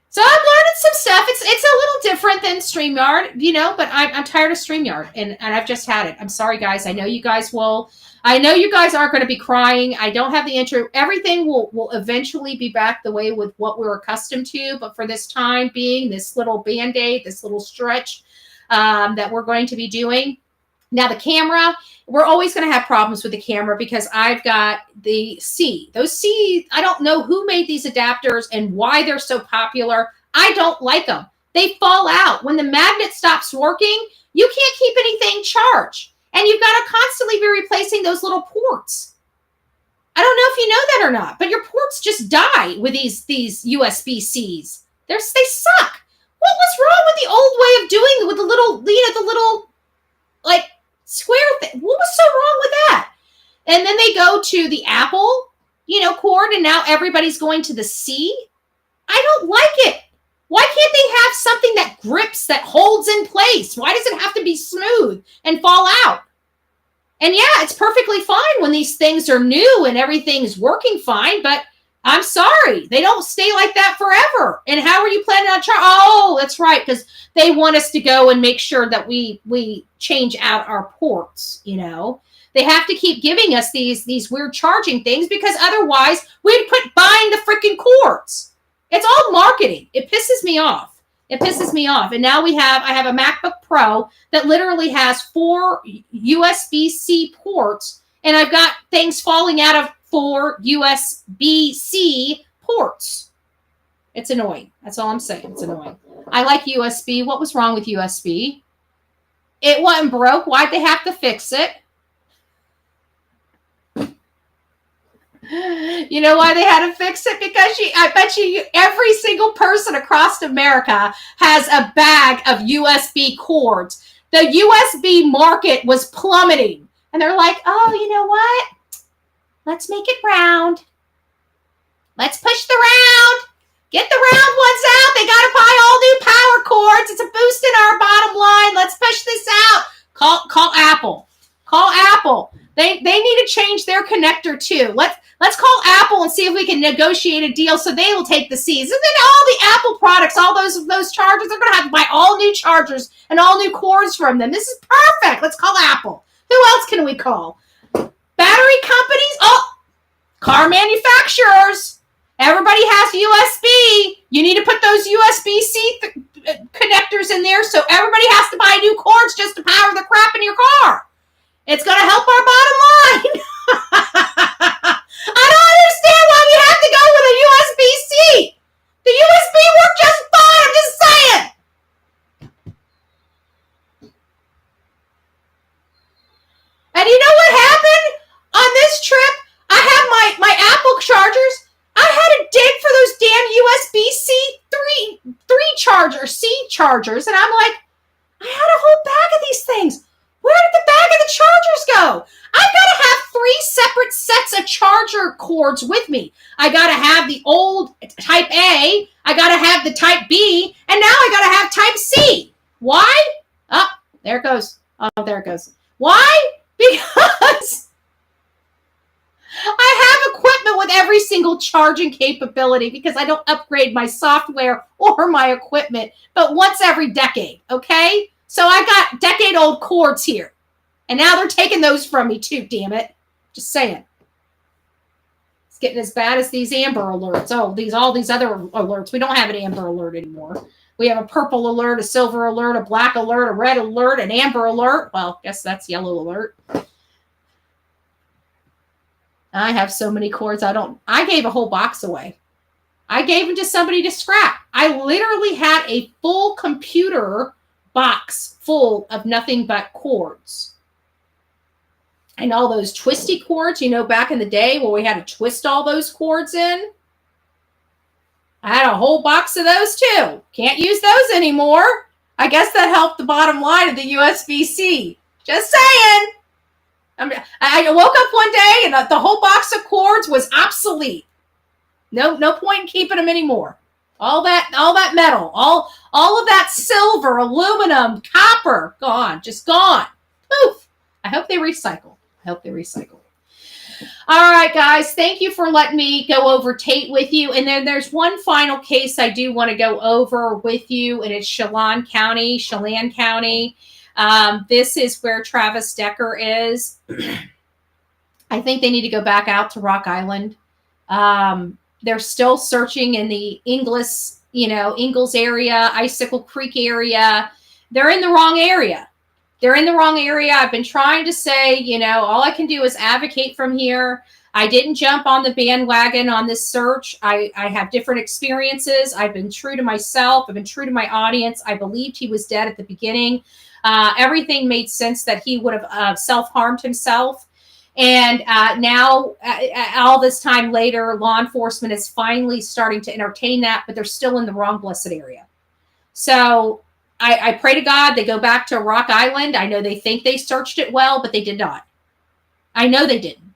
So I'm learning some stuff. It's a little different than StreamYard, but I'm tired of StreamYard, and I've just had it. I'm sorry, guys. I know you guys aren't going to be crying. I don't have the intro. Everything will eventually be back the way with what we're accustomed to. But for this time being, this little Band-Aid, this little stretch that we're going to be doing. Now, the camera, we're always going to have problems with the camera because I've got the C. Those C, I don't know who made these adapters and why they're so popular. I don't like them. They fall out. When the magnet stops working, you can't keep anything charged. And you've got to constantly be replacing those little ports. I don't know if you know that or not, but your ports just die with these USB-Cs. They suck. What was wrong with the old way of doing it with the little like square thing? What was so wrong with that? And then they go to the Apple, cord, and now everybody's going to the C. I don't like it. Why can't they have something that grips, that holds in place? Why does it have to be smooth and fall out? And yeah, it's perfectly fine when these things are new and everything's working fine, but I'm sorry, they don't stay like that forever. And how are you planning on trying? Oh, that's right, because they want us to go and make sure that we change out our ports, They have to keep giving us these weird charging things because otherwise we'd quit buying the freaking cords. It's all marketing. It pisses me off. And now I have a MacBook Pro that literally has 4 USB-C ports, and I've got things falling out of 4 USB-C ports. It's annoying. That's all I'm saying. It's annoying. I like USB. What was wrong with USB? It wasn't broke. Why'd they have to fix it? You know why they had to fix it? Because I bet you every single person across America has a bag of USB cords. The USB market was plummeting. And they're like, oh, you know what? Let's make it round. Let's push the round. Get the round ones out. They got to buy all new power cords. It's a boost in our bottom line. Let's push this out. Call Apple. Call Apple. They need to change their connector too. Let's call Apple and see if we can negotiate a deal so they will take the C's. And then all the Apple products, all those chargers, they're going to have to buy all new chargers and all new cords from them. This is perfect. Let's call Apple. Who else can we call? Battery companies? Oh, car manufacturers. Everybody has USB. You need to put those USB-C connectors in there so everybody has to buy new cords just to power the crap in your car. It's going to help our bottom line. I don't understand why we have to go with a USB-C. The USB worked just fine. I'm just saying. And you know what happened on this trip? I have my Apple chargers. I had to dig for those damn USB-C C chargers, and I'm like, I had a whole bag of these things. Where did the bag of the chargers go? I've got to have 3 separate sets of charger cords with me. I got to have the old type A, I got to have the type B, and now I got to have type C. Why? Oh, there it goes. Oh, there it goes. Why? Because I have equipment with every single charging capability because I don't upgrade my software or my equipment, but once every decade, okay? So I got decade-old cords here. And now they're taking those from me too, damn it. Just saying. It's getting as bad as these Amber Alerts. Oh, all these other alerts. We don't have an Amber Alert anymore. We have a purple alert, a silver alert, a black alert, a red alert, an amber alert. Well, I guess that's yellow alert. I have so many cords. I gave a whole box away. I gave them to somebody to scrap. I literally had a full computer box full of nothing but cords. And all those twisty cords, back in the day where we had to twist all those cords in. I had a whole box of those too. Can't use those anymore. I guess that helped the bottom line of the USB-C. Just saying. I woke up one day and the whole box of cords was obsolete. No point in keeping them anymore. All that metal, all of that silver, aluminum, copper, gone, just gone. Poof. I hope they recycle. All right, guys, thank you for letting me go over Tate with you. And then there's one final case I do want to go over with you, and it's Chelan County. This is where Travis Decker is. I think they need to go back out to Rock Island. They're still searching in the Ingalls area, Icicle Creek area. They're in the wrong area. I've been trying to say, all I can do is advocate from here. I didn't jump on the bandwagon on this search. I have different experiences. I've been true to myself. I've been true to my audience. I believed he was dead at the beginning. Everything made sense that he would have self-harmed himself. And now, all this time later, law enforcement is finally starting to entertain that, but they're still in the wrong blessed area. So I pray to God they go back to Rock Island. I know they think they searched it well, but they did not. I know they didn't,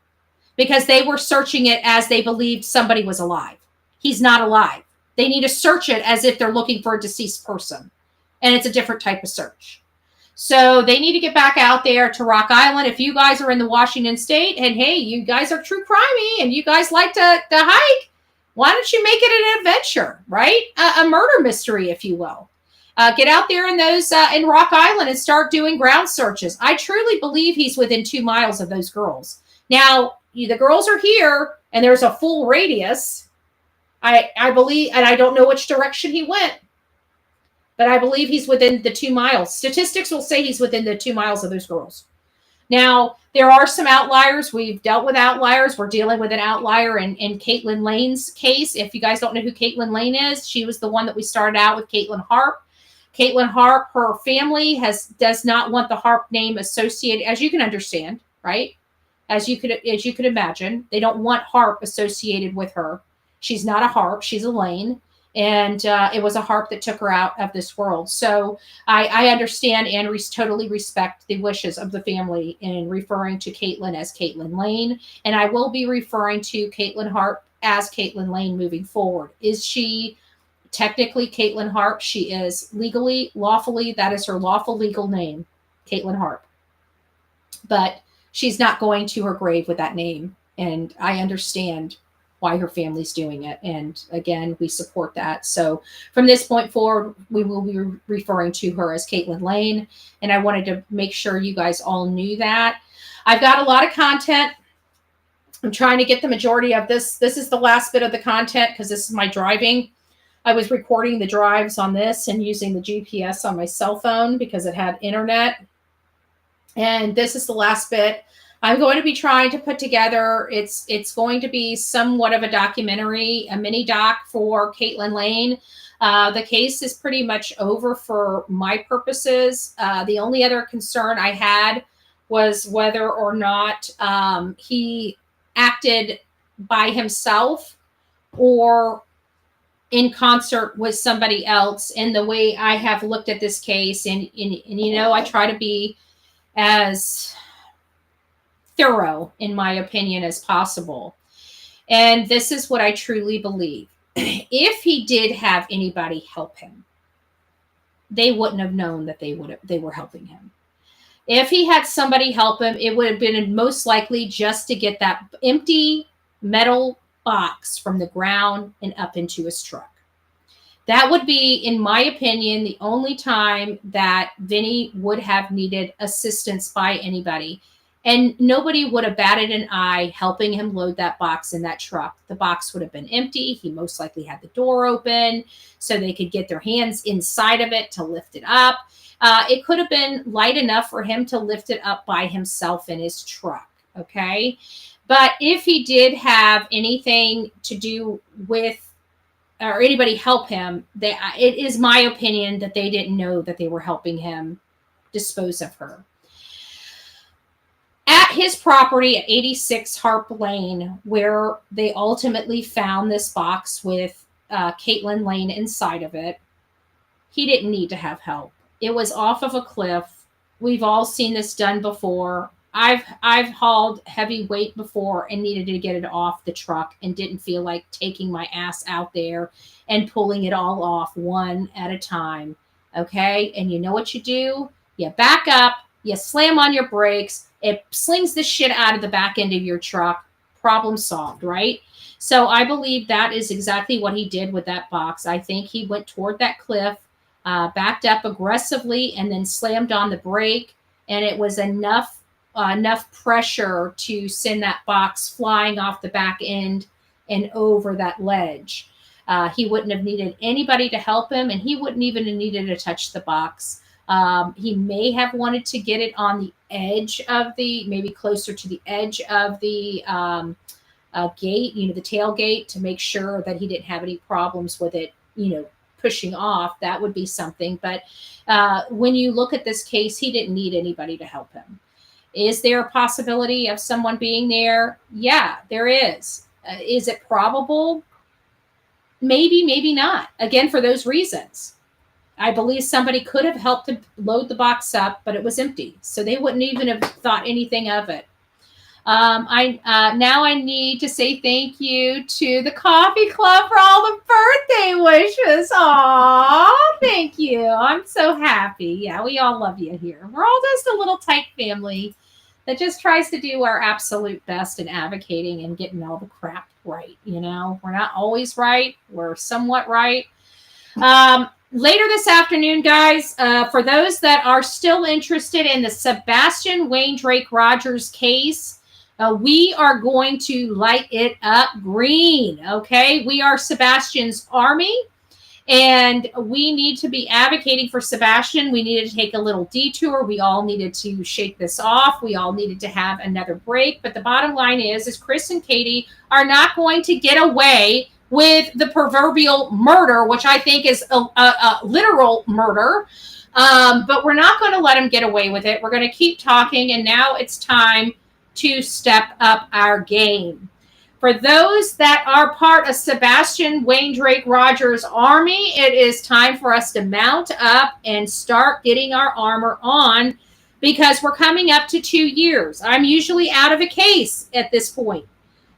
because they were searching it as they believed somebody was alive. He's not alive. They need to search it as if they're looking for a deceased person, and it's a different type of search. So they need to get back out there to Rock Island. If you guys are in the Washington State, and hey, you guys are true crimey and you guys like to hike, why don't you make it an adventure, right? A murder mystery, if you will. Get out there in in Rock Island and start doing ground searches. I truly believe he's within 2 miles of those girls. Now, the girls are here, and there's a full radius. I believe, and I don't know which direction he went, but I believe he's within the 2 miles. Statistics will say he's within the 2 miles of those girls. Now, there are some outliers. We've dealt with outliers. We're dealing with an outlier in Caitlyn Lane's case. If you guys don't know who Caitlyn Lane is, she was the one that we started out with, Caitlyn Harp. Caitlyn Harp, her family does not want the Harp name associated, as you can understand, right? As you could imagine, they don't want Harp associated with her. She's not a Harp; she's a Lane, and it was a Harp that took her out of this world. So I understand and totally respect the wishes of the family in referring to Caitlyn as Caitlyn Lane, and I will be referring to Caitlyn Harp as Caitlyn Lane moving forward. Is she technically Caitlyn Harp? She is legally, lawfully, that is her lawful legal name, Caitlyn Harp. But she's not going to her grave with that name. And I understand why her family's doing it. And again, we support that. So from this point forward, we will be referring to her as Caitlyn Lane. And I wanted to make sure you guys all knew that. I've got a lot of content. I'm trying to get the majority of this. This is the last bit of the content because this is my driving. I was recording the drives on this and using the GPS on my cell phone because it had internet. And this is the last bit. I'm going to be trying to put together, it's going to be somewhat of a documentary, a mini doc for Caitlyn Lane. The case is pretty much over for my purposes. The only other concern I had was whether or not he acted by himself or in concert with somebody else. And the way I have looked at this case, and I try to be as thorough, in my opinion, as possible. And this is what I truly believe. If he did have anybody help him, they wouldn't have known that they were helping him. If he had somebody help him, it would have been most likely just to get that empty metal box from the ground and up into his truck. That would be, in my opinion, the only time that Vinny would have needed assistance by anybody. And nobody would have batted an eye helping him load that box in that truck. The box would have been empty. He most likely had the door open so they could get their hands inside of it to lift it up. It could have been light enough for him to lift it up by himself in his truck. Okay. But if he did have anything to do with, or anybody help him, it is my opinion that they didn't know that they were helping him dispose of her. At his property at 86 Harp Lane, where they ultimately found this box with Caitlyn laying inside of it, he didn't need to have help. It was off of a cliff. We've all seen this done before. I've hauled heavy weight before and needed to get it off the truck and didn't feel like taking my ass out there and pulling it all off one at a time. Okay? And you know what you do? You back up, you slam on your brakes, it slings the shit out of the back end of your truck. Problem solved, right? So I believe that is exactly what he did with that box. I think he went toward that cliff, backed up aggressively, and then slammed on the brake, and it was enough pressure to send that box flying off the back end and over that ledge. He wouldn't have needed anybody to help him, and he wouldn't even have needed to touch the box. He may have wanted to get it on the edge of maybe closer to the edge of the gate, the tailgate, to make sure that he didn't have any problems with it, pushing off. That would be something. But when you look at this case, he didn't need anybody to help him. Is there a possibility of someone being there? Yeah, there is. Is it probable? Maybe, maybe not. Again, for those reasons. I believe somebody could have helped to load the box up, but it was empty. So they wouldn't even have thought anything of it. I need to say thank you to the coffee club for all the birthday wishes. Aw, thank you. I'm so happy. Yeah, we all love you here. We're all just a little tight family that just tries to do our absolute best in advocating and getting all the crap right. We're not always right. We're somewhat right. Later this afternoon, guys, for those that are still interested in the Sebastian Rogers case, we are going to light it up green, okay? We are Sebastian's army, and we need to be advocating for Sebastian. We needed to take a little detour. We all needed to shake this off. We all needed to have another break. But the bottom line is Chris and Katie are not going to get away with the proverbial murder, which I think is a literal murder. But we're not going to let them get away with it. We're going to keep talking, and now it's time to step up our game. For those that are part of Sebastian Rogers' army, it is time for us to mount up and start getting our armor on, because we're coming up to 2 years. I'm usually out of a case at this point.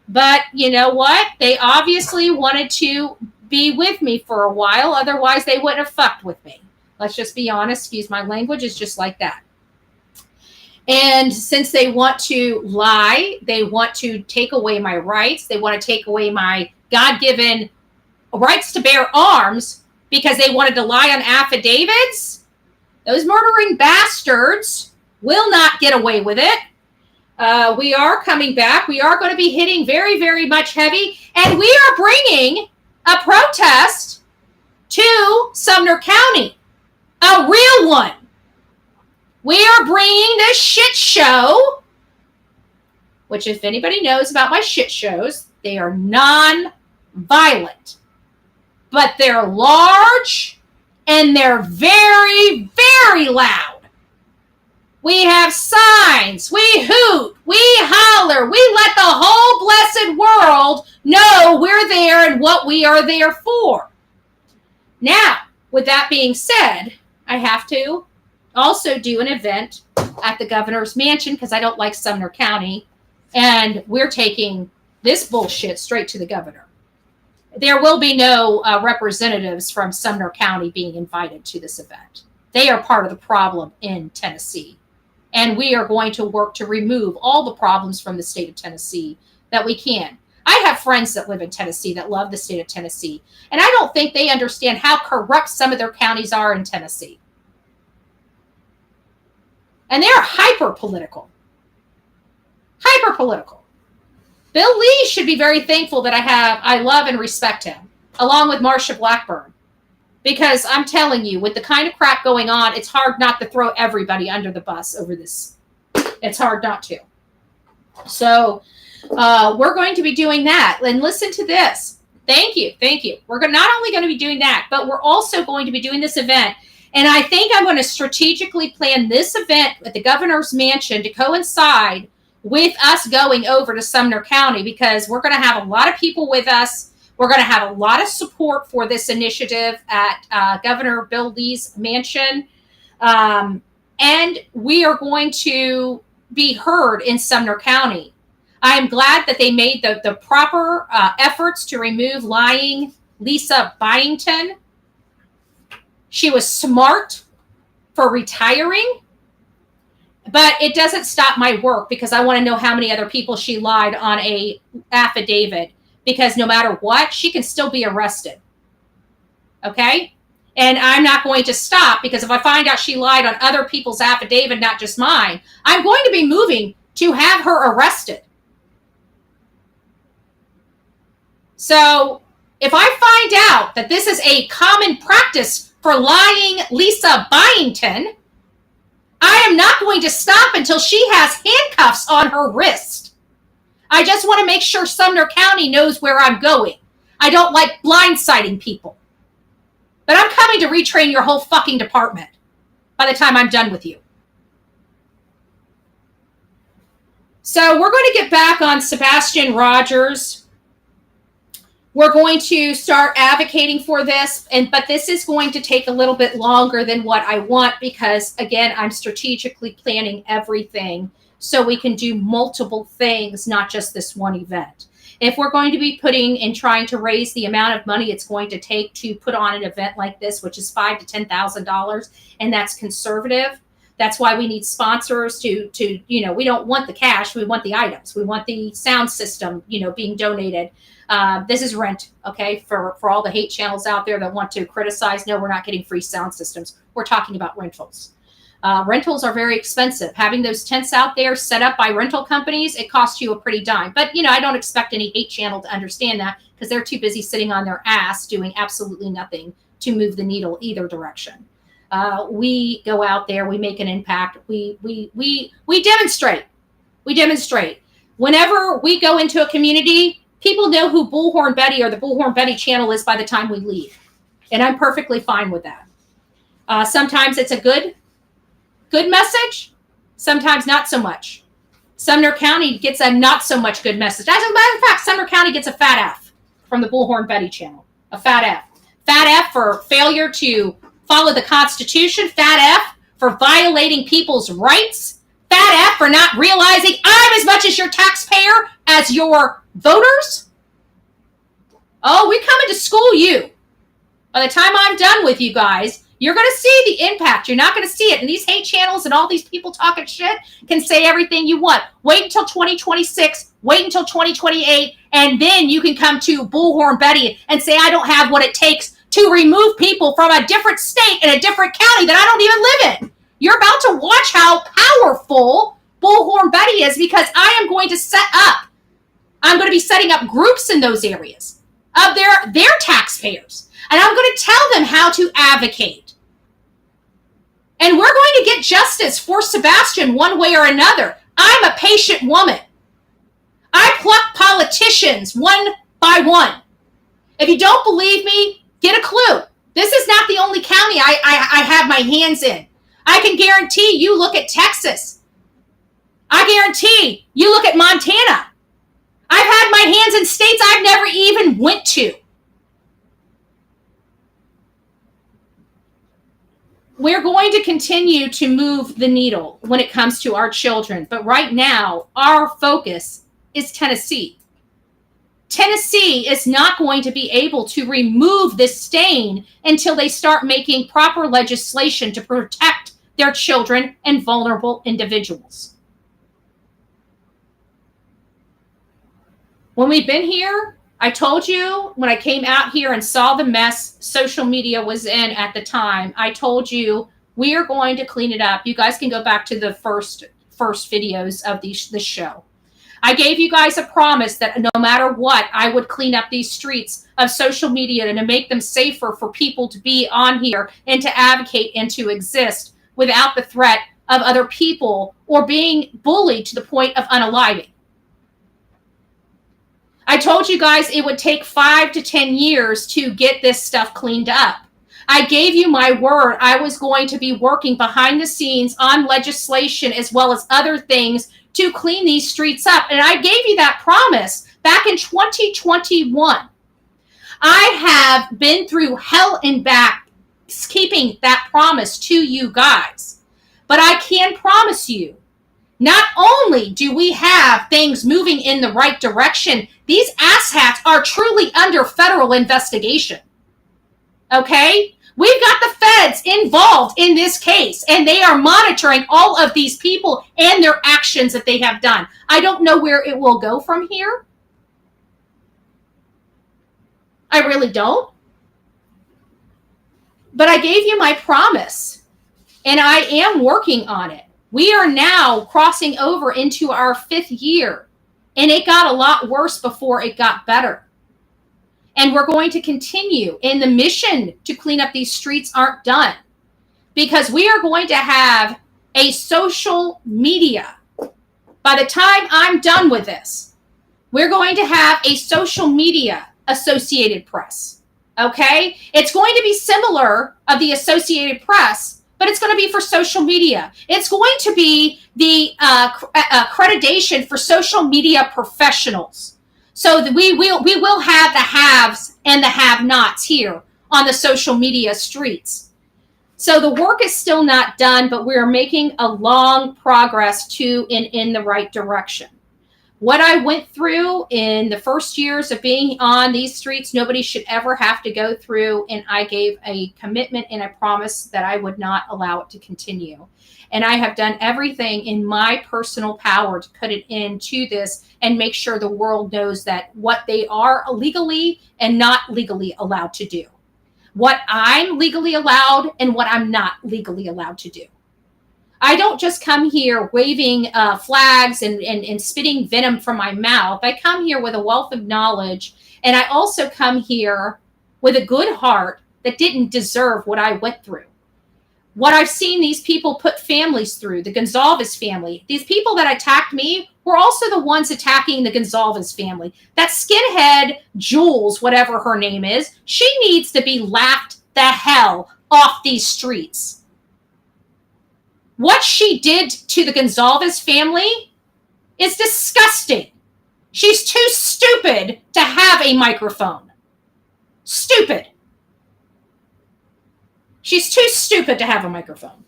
But you know what? They obviously wanted to be with me for a while. Otherwise, they wouldn't have fucked with me. Let's just be honest. Excuse my language. It's just like that. And since they want to lie, they want to take away my rights. They want to take away my God-given rights to bear arms because they wanted to lie on affidavits. Those murdering bastards will not get away with it. We are coming back. We are going to be hitting very, very much heavy. And we are bringing a protest to Sumner County. A real one. We are bringing this shit show, which if anybody knows about my shit shows, they are non-violent. But they're large and they're very, very loud. We have signs, we hoot, we holler, we let the whole blessed world know we're there and what we are there for. Now, with that being said, I have to also do an event at the governor's mansion because I don't like Sumner County, and we're taking this bullshit straight to the governor. There will be no representatives from Sumner County being invited to this event. They are part of the problem in Tennessee. And we are going to work to remove all the problems from the state of Tennessee that we can. I have friends that live in Tennessee that love the state of Tennessee, and I don't think they understand how corrupt some of their counties are in Tennessee. And they're hyper-political. Hyper-political. Bill Lee should be very thankful that I love and respect him, along with Marsha Blackburn. Because I'm telling you, with the kind of crap going on, it's hard not to throw everybody under the bus over this. It's hard not to. So we're going to be doing that. And listen to this. Thank you. Thank you. We're not only going to be doing that, but we're also going to be doing this event. And I think I'm going to strategically plan this event at the governor's mansion to coincide with us going over to Sumner County, because we're going to have a lot of people with us. We're going to have a lot of support for this initiative at Governor Bill Lee's mansion. And we are going to be heard in Sumner County. I am glad that they made the proper efforts to remove lying Lisa Byington. She was smart for retiring, but it doesn't stop my work, because I want to know how many other people she lied on a affidavit, because no matter what, she can still be arrested. Okay? And I'm not going to stop, because if I find out she lied on other people's affidavit, not just mine, I'm going to be moving to have her arrested. So if I find out that this is a common practice for lying Lisa Byington, I am not going to stop until she has handcuffs on her wrist. I just want to make sure Sumner County knows where I'm going. I don't like blindsiding people. But I'm coming to retrain your whole fucking department by the time I'm done with you. So we're going to get back on Sebastian Rogers. We're going to start advocating for this, but this is going to take a little bit longer than what I want, because, again, I'm strategically planning everything so we can do multiple things, not just this one event. If we're going to be putting and trying to raise the amount of money it's going to take to put on an event like this, which is $5,000 to $10,000, and that's conservative, that's why we need sponsors to we don't want the cash, we want the items, we want the sound system, being donated. This is rent, okay, for all the hate channels out there that want to criticize. No, we're not getting free sound systems. We're talking about rentals. Rentals are very expensive. Having those tents out there set up by rental companies, it costs you a pretty dime. But, I don't expect any hate channel to understand that, because they're too busy sitting on their ass doing absolutely nothing to move the needle either direction. We go out there, we make an impact, we demonstrate. We demonstrate. Whenever we go into a community, people know who Bullhorn Betty or the Bullhorn Betty channel is by the time we leave. And I'm perfectly fine with that. Sometimes it's a good message. Sometimes not so much. Sumner County gets a not so much good message. As a matter of fact, Sumner County gets a fat F from the Bullhorn Betty channel. A fat F. Fat F for failure to follow the Constitution. Fat F for violating people's rights. Fat F for not realizing I'm as much as your taxpayer as your voters. Oh, we're coming to school you. By the time I'm done with you guys, you're going to see the impact. You're not going to see it. And these hate channels and all these people talking shit can say everything you want. Wait until 2026. Wait until 2028. And then you can come to Bullhorn Betty and say, I don't have what it takes to remove people from a different state and a different county that I don't even live in. You're about to watch how powerful Bullhorn Betty is, because I am going to I'm going to be setting up groups in those areas of their taxpayers. And I'm going to tell them how to advocate. And we're going to get justice for Sebastian one way or another. I'm a patient woman. I pluck politicians one by one. If you don't believe me, get a clue. This is not the only county I have my hands in. I can guarantee you look at Texas. I guarantee you look at Montana. I've had my hands in states I've never even went to. We're going to continue to move the needle when it comes to our children. But right now, our focus is Tennessee. Tennessee is not going to be able to remove this stain until they start making proper legislation to protect their children and vulnerable individuals. When we've been here, I told you when I came out here and saw the mess social media was in at the time, I told you we are going to clean it up. You guys can go back to the first videos of this show. I gave you guys a promise that no matter what, I would clean up these streets of social media and to make them safer for people to be on here and to advocate and to exist without the threat of other people or being bullied to the point of unaliving. I told you guys it would take 5 to 10 years to get this stuff cleaned up. I gave you my word I was going to be working behind the scenes on legislation as well as other things to clean these streets up. And I gave you that promise back in 2021. I have been through hell and back keeping that promise to you guys. But I can promise you, not only do we have things moving in the right direction, these asshats are truly under federal investigation. Okay? We've got the feds involved in this case, and they are monitoring all of these people and their actions that they have done. I don't know where it will go from here. I really don't. But I gave you my promise, and I am working on it. We are now crossing over into our 5th year, and it got a lot worse before it got better. And we're going to continue. And the mission to clean up these streets aren't done, because we are going to have a social media. By the time I'm done with this, we're going to have a social media Associated Press. Okay? It's going to be similar of the Associated Press, but it's going to be for social media. It's going to be the accreditation for social media professionals. So that we will have the haves and the have-nots here on the social media streets. So the work is still not done, but we're making a long progress in the right direction. What I went through in the first years of being on these streets, nobody should ever have to go through, and I gave a commitment and a promise that I would not allow it to continue. And I have done everything in my personal power to put it into this and make sure the world knows that what they are legally and not legally allowed to do. What I'm legally allowed and what I'm not legally allowed to do. I don't just come here waving flags and spitting venom from my mouth. I come here with a wealth of knowledge, and I also come here with a good heart that didn't deserve what I went through. What I've seen these people put families through, the Gonzalez family. These people that attacked me were also the ones attacking the Gonzalez family. That skinhead, Jules, whatever her name is, she needs to be laughed the hell off these streets. What she did to the Gonzalez family is disgusting. She's too stupid to have a microphone. Stupid. She's too stupid to have a microphone.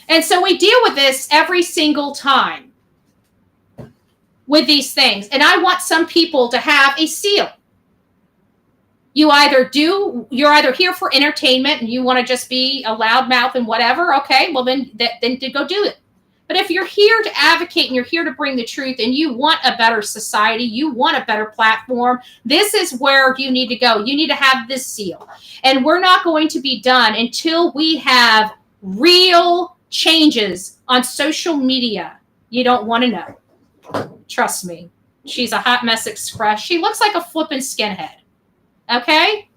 And so we deal with this every single time with these things. And I want some people to have a seal. You're either here for entertainment and you want to just be a loudmouth and whatever. Okay, well then go do it. But if you're here to advocate and you're here to bring the truth and you want a better society, you want a better platform, this is where you need to go. You need to have this seal. And we're not going to be done until we have real changes on social media. You don't want to know. Trust me. She's a hot mess express. She looks like a flippin' skinhead. Okay?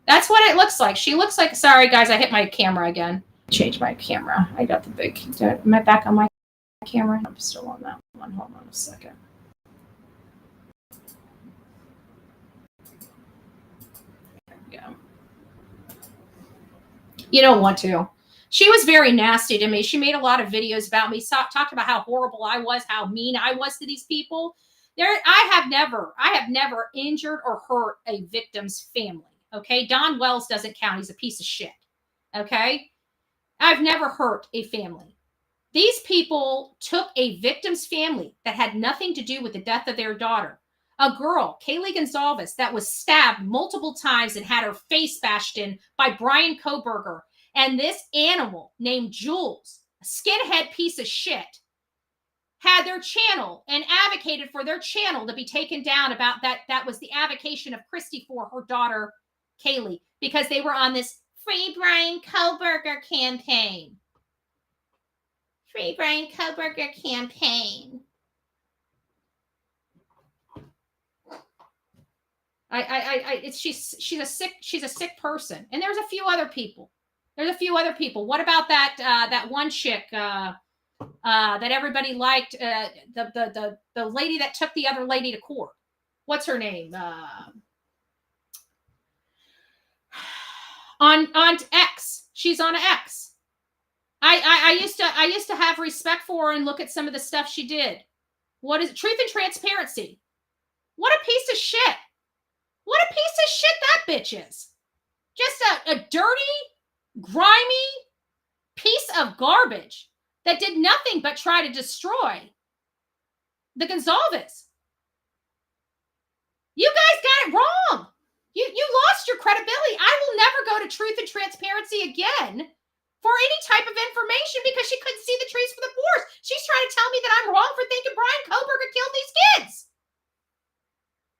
That's what it looks like. She looks like, sorry guys, I hit my camera again. Change my camera. I got the big, am I back on my camera? I'm still on that one. Hold on a second. There we go. You don't want to. She was very nasty to me. She made a lot of videos about me, talked about how horrible I was, how mean I was to these people. I have never injured or hurt a victim's family. Okay. Don Wells doesn't count. He's a piece of shit. Okay. I've never hurt a family. These people took a victim's family that had nothing to do with the death of their daughter. A girl, Kaylee Gonzalez, that was stabbed multiple times and had her face bashed in by Brian Koberger. And this animal named Jules, a skinhead piece of shit, had their channel and advocated for their channel to be taken down about that. That was the avocation of Christy for her daughter, Kaylee, because they were on this Free Brian Koberger campaign. Free Brian Koberger campaign. She's a sick person. And there's a few other people. What about that one chick that everybody liked? The lady that took the other lady to court. What's her name? On X. She's on X. I used to have respect for her and look at some of the stuff she did. What is it? Truth and transparency? What a piece of shit. What a piece of shit that bitch is. Just a dirty, grimy piece of garbage that did nothing but try to destroy the Gonzalez. You guys got it wrong. You lost your credibility. I will never go to Truth and Transparency again for any type of information because she couldn't see the trees for the forest. She's trying to tell me that I'm wrong for thinking Brian Koberger killed these kids.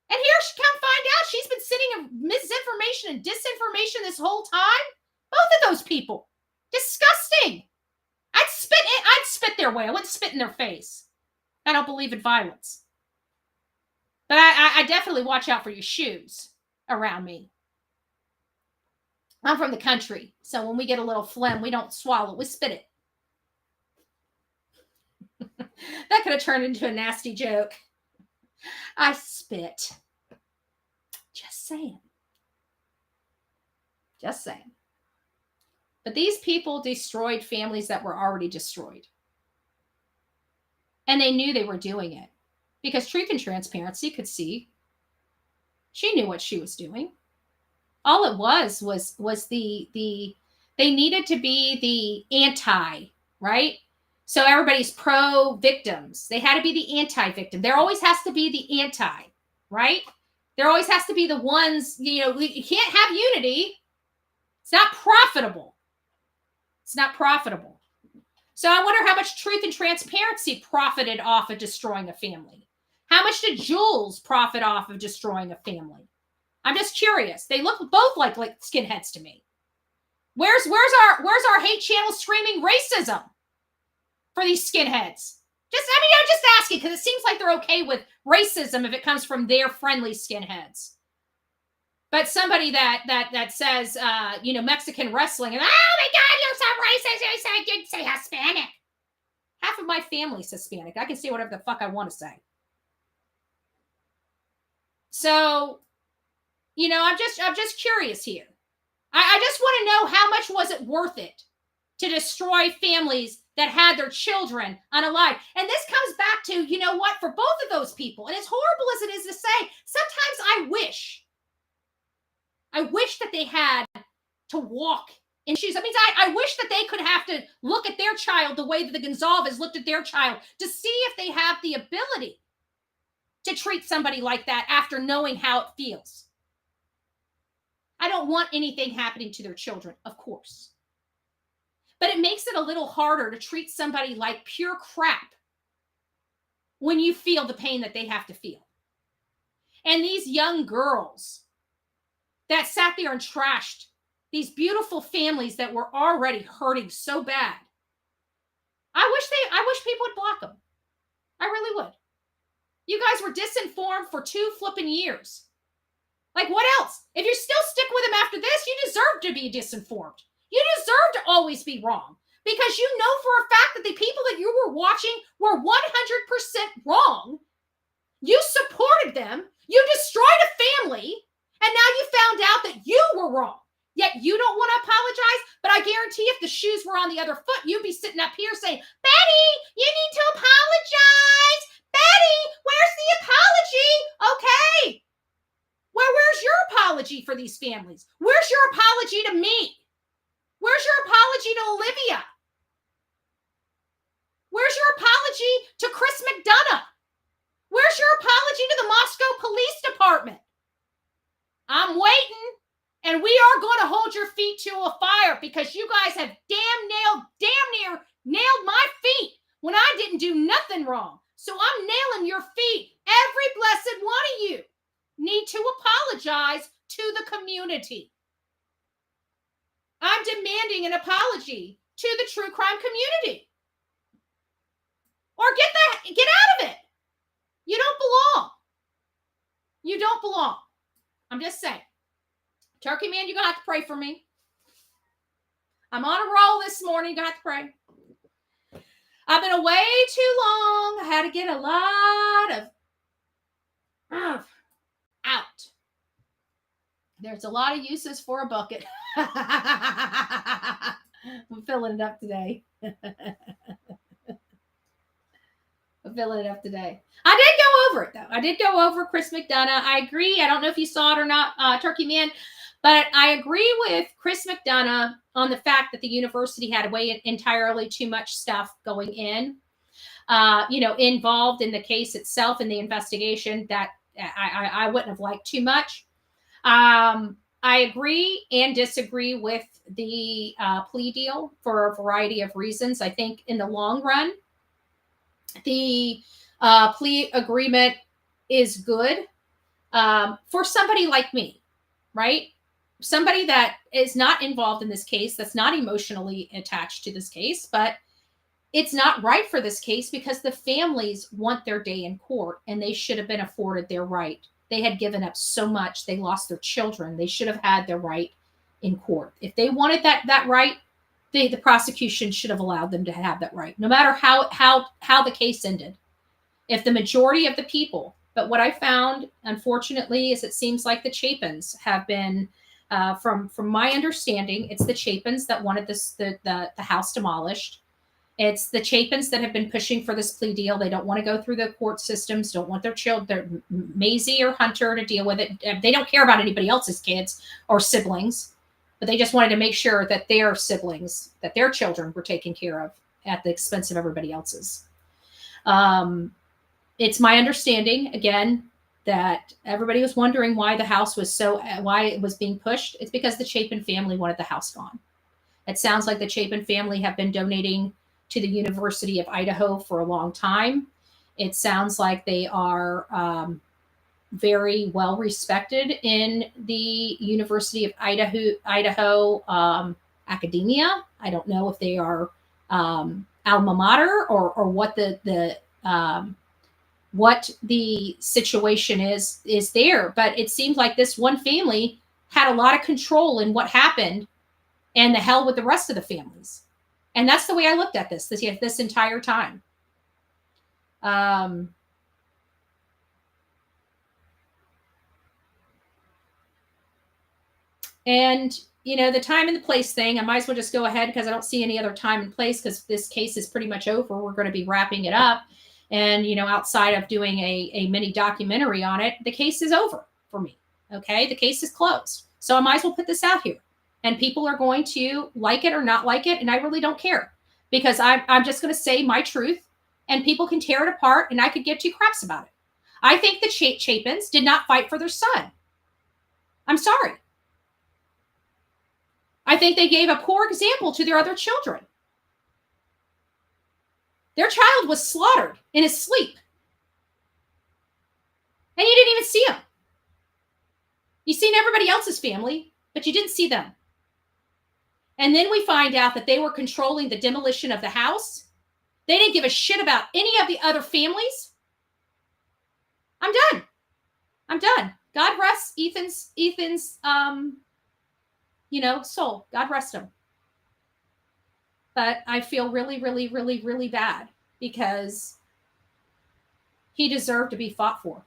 And here she come find out she's been sending misinformation and disinformation this whole time. Both of those people. Disgusting. I'd spit their way. I wouldn't spit in their face. I don't believe in violence. But I definitely watch out for your shoes around me. I'm from the country, so when we get a little phlegm, we don't swallow, we spit it. That could have turned into a nasty joke. I spit. Just saying. Just saying. But these people destroyed families that were already destroyed. And they knew they were doing it. Because Truth and Transparency could see. She knew what she was doing. All it was the they needed to be the anti, right? So everybody's pro-victims. They had to be the anti-victim. There always has to be the anti, right? There always has to be the ones, you can't have unity. It's not profitable. It's not profitable. So I wonder how much Truth and Transparency profited off of destroying a family. How much did Jules profit off of destroying a family? I'm just curious. They look both like skinheads to me. Where's our hate channel screaming racism for these skinheads? I'm just asking because it seems like they're okay with racism if it comes from their friendly skinheads. But somebody that says, Mexican wrestling, and oh my God, you're so racist. I didn't say Hispanic. Half of my family's Hispanic. I can say whatever the fuck I want to say. So, I'm just curious here. I just want to know how much was it worth it to destroy families that had their children unalive. And this comes back to, for both of those people, and as horrible as it is to say, sometimes I wish that they had to walk in shoes. That means I wish that they could have to look at their child the way that the Gonzalez looked at their child to see if they have the ability to treat somebody like that after knowing how it feels. I don't want anything happening to their children, of course. But it makes it a little harder to treat somebody like pure crap when you feel the pain that they have to feel. And these young girls that sat there and trashed these beautiful families that were already hurting so bad. I wish people would block them. I really would. You guys were disinformed for 2 flipping years. Like, what else? If you still stick with them after this, you deserve to be disinformed. You deserve to always be wrong. Because you know for a fact that the people that you were watching were 100% wrong. You supported them. You destroyed a family. And now you found out that you were wrong. Yet you don't want to apologize. But I guarantee if the shoes were on the other foot, you'd be sitting up here saying, Betty, you need to apologize. Betty, where's the apology? Okay. Where's your apology for these families? Where's your apology to me? Where's your apology to Olivia? Where's your apology to Chris McDonough? Where's your apology to the Moscow Police Department? I'm waiting, and we are going to hold your feet to a fire because you guys have damn near nailed my feet when I didn't do nothing wrong. wrong. So I'm nailing your feet. Every blessed one of you need to apologize to the community. I'm demanding an apology to the true crime community. Or get out of it. You don't belong. You don't belong. I'm just saying. Turkey man, you're going to have to pray for me. I'm on a roll this morning. You're going to have to pray. I've been away too long. I had to get a lot of out. There's a lot of uses for a bucket. I'm filling it up today. I'm filling it up today. I did go over it, though. I did go over Chris McDonough. I agree. I don't know if you saw it or not, Turkey Man, but I agree with Chris McDonough on the fact that the university had way entirely too much stuff going in, involved in the case itself and the investigation that I wouldn't have liked too much. I agree and disagree with the plea deal for a variety of reasons. I think in the long run, the plea agreement is good for somebody like me, right? Somebody that is not involved in this case, that's not emotionally attached to this case, but it's not right for this case because the families want their day in court and they should have been afforded their right. They had given up so much. They lost their children. They should have had their right in court. If they wanted that right, the prosecution should have allowed them to have that right, no matter how the case ended. If the majority of the people, but what I found, unfortunately, is it seems like the Chapins have been, from my understanding, it's the Chapins that wanted the house demolished. It's the Chapins that have been pushing for this plea deal. They don't want to go through the court systems, don't want their children, Maisie or Hunter, to deal with it. They don't care about anybody else's kids or siblings, but they just wanted to make sure that their siblings, that their children were taken care of at the expense of everybody else's. It's my understanding, again, that everybody was wondering why the house was why it was being pushed. It's because the Chapin family wanted the house gone. It sounds like the Chapin family have been donating to the University of Idaho for a long time. It sounds like they are very well respected in the University of Idaho academia. I don't know if they are alma mater or what what the situation is there, but it seems like this one family had a lot of control in what happened, and the hell with the rest of the families. And that's the way I looked at this entire time. And, the time and the place thing, I might as well just go ahead because I don't see any other time and place because this case is pretty much over. We're going to be wrapping it up. And, outside of doing a mini documentary on it, the case is over for me. Okay. The case is closed. So I might as well put this out here. And people are going to like it or not like it. And I really don't care because I'm just going to say my truth and people can tear it apart and I could give two craps about it. I think the Chapins did not fight for their son. I'm sorry. I think they gave a poor example to their other children. Their child was slaughtered in his sleep. And you didn't even see him. You seen everybody else's family, but you didn't see them. And then we find out that they were controlling the demolition of the house. They didn't give a shit about any of the other families. I'm done. God rest Ethan's soul. God rest him. But I feel really, really, really, really bad because he deserved to be fought for.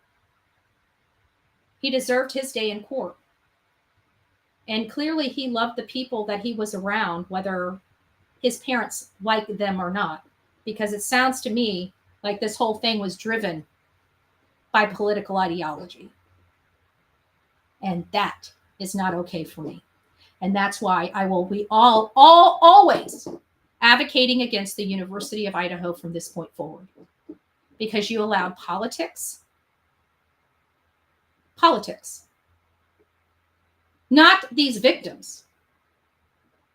He deserved his day in court. And clearly he loved the people that he was around, whether his parents liked them or not, because it sounds to me like this whole thing was driven by political ideology. And that is not okay for me. And that's why I will be always advocating against the University of Idaho from this point forward. Because you allowed politics, not these victims,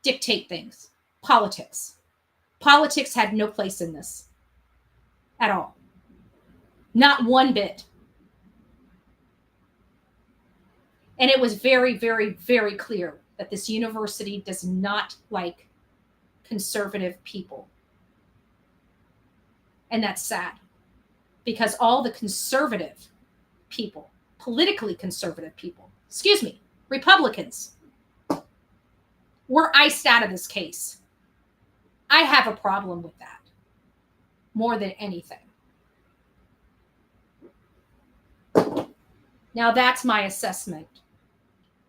dictate things. Politics had no place in this at all. Not one bit. And it was very, very, very clear that this university does not like conservative people. And that's sad, because all the conservative people, politically conservative people, Republicans, were iced out of this case. I have a problem with that more than anything. Now, that's my assessment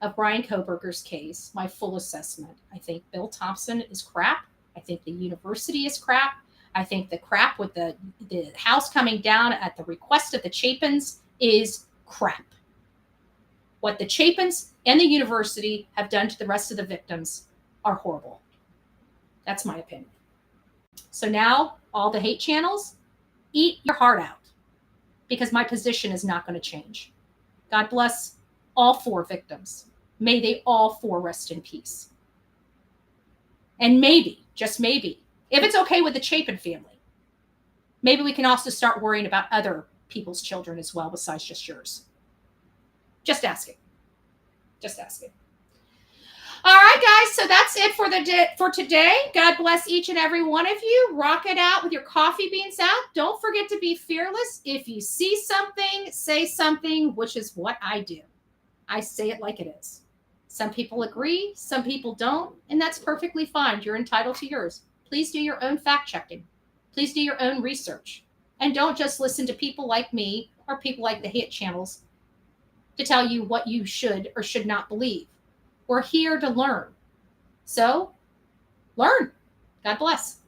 of Brian Kohberger's case, my full assessment. I think Bill Thompson is crap. I think the university is crap. I think the crap with the house coming down at the request of the Chapins is crap. What the Chapins and the university have done to the rest of the victims are horrible. That's my opinion. So now, all the hate channels, eat your heart out, because my position is not going to change. God bless all 4 victims. May they all 4 rest in peace. And maybe, just maybe, if it's okay with the Chapin family, maybe we can also start worrying about other people's children as well, besides just yours. Just asking. Just asking. All right, guys. So that's it for today. God bless each and every one of you. Rock it out with your coffee beans out. Don't forget to be fearless. If you see something, say something, which is what I do. I say it like it is. Some people agree, some people don't, and that's perfectly fine. You're entitled to yours. Please do your own fact checking. Please do your own research. And don't just listen to people like me or people like the hate channels to tell you what you should or should not believe. We're here to learn. So, learn. God bless.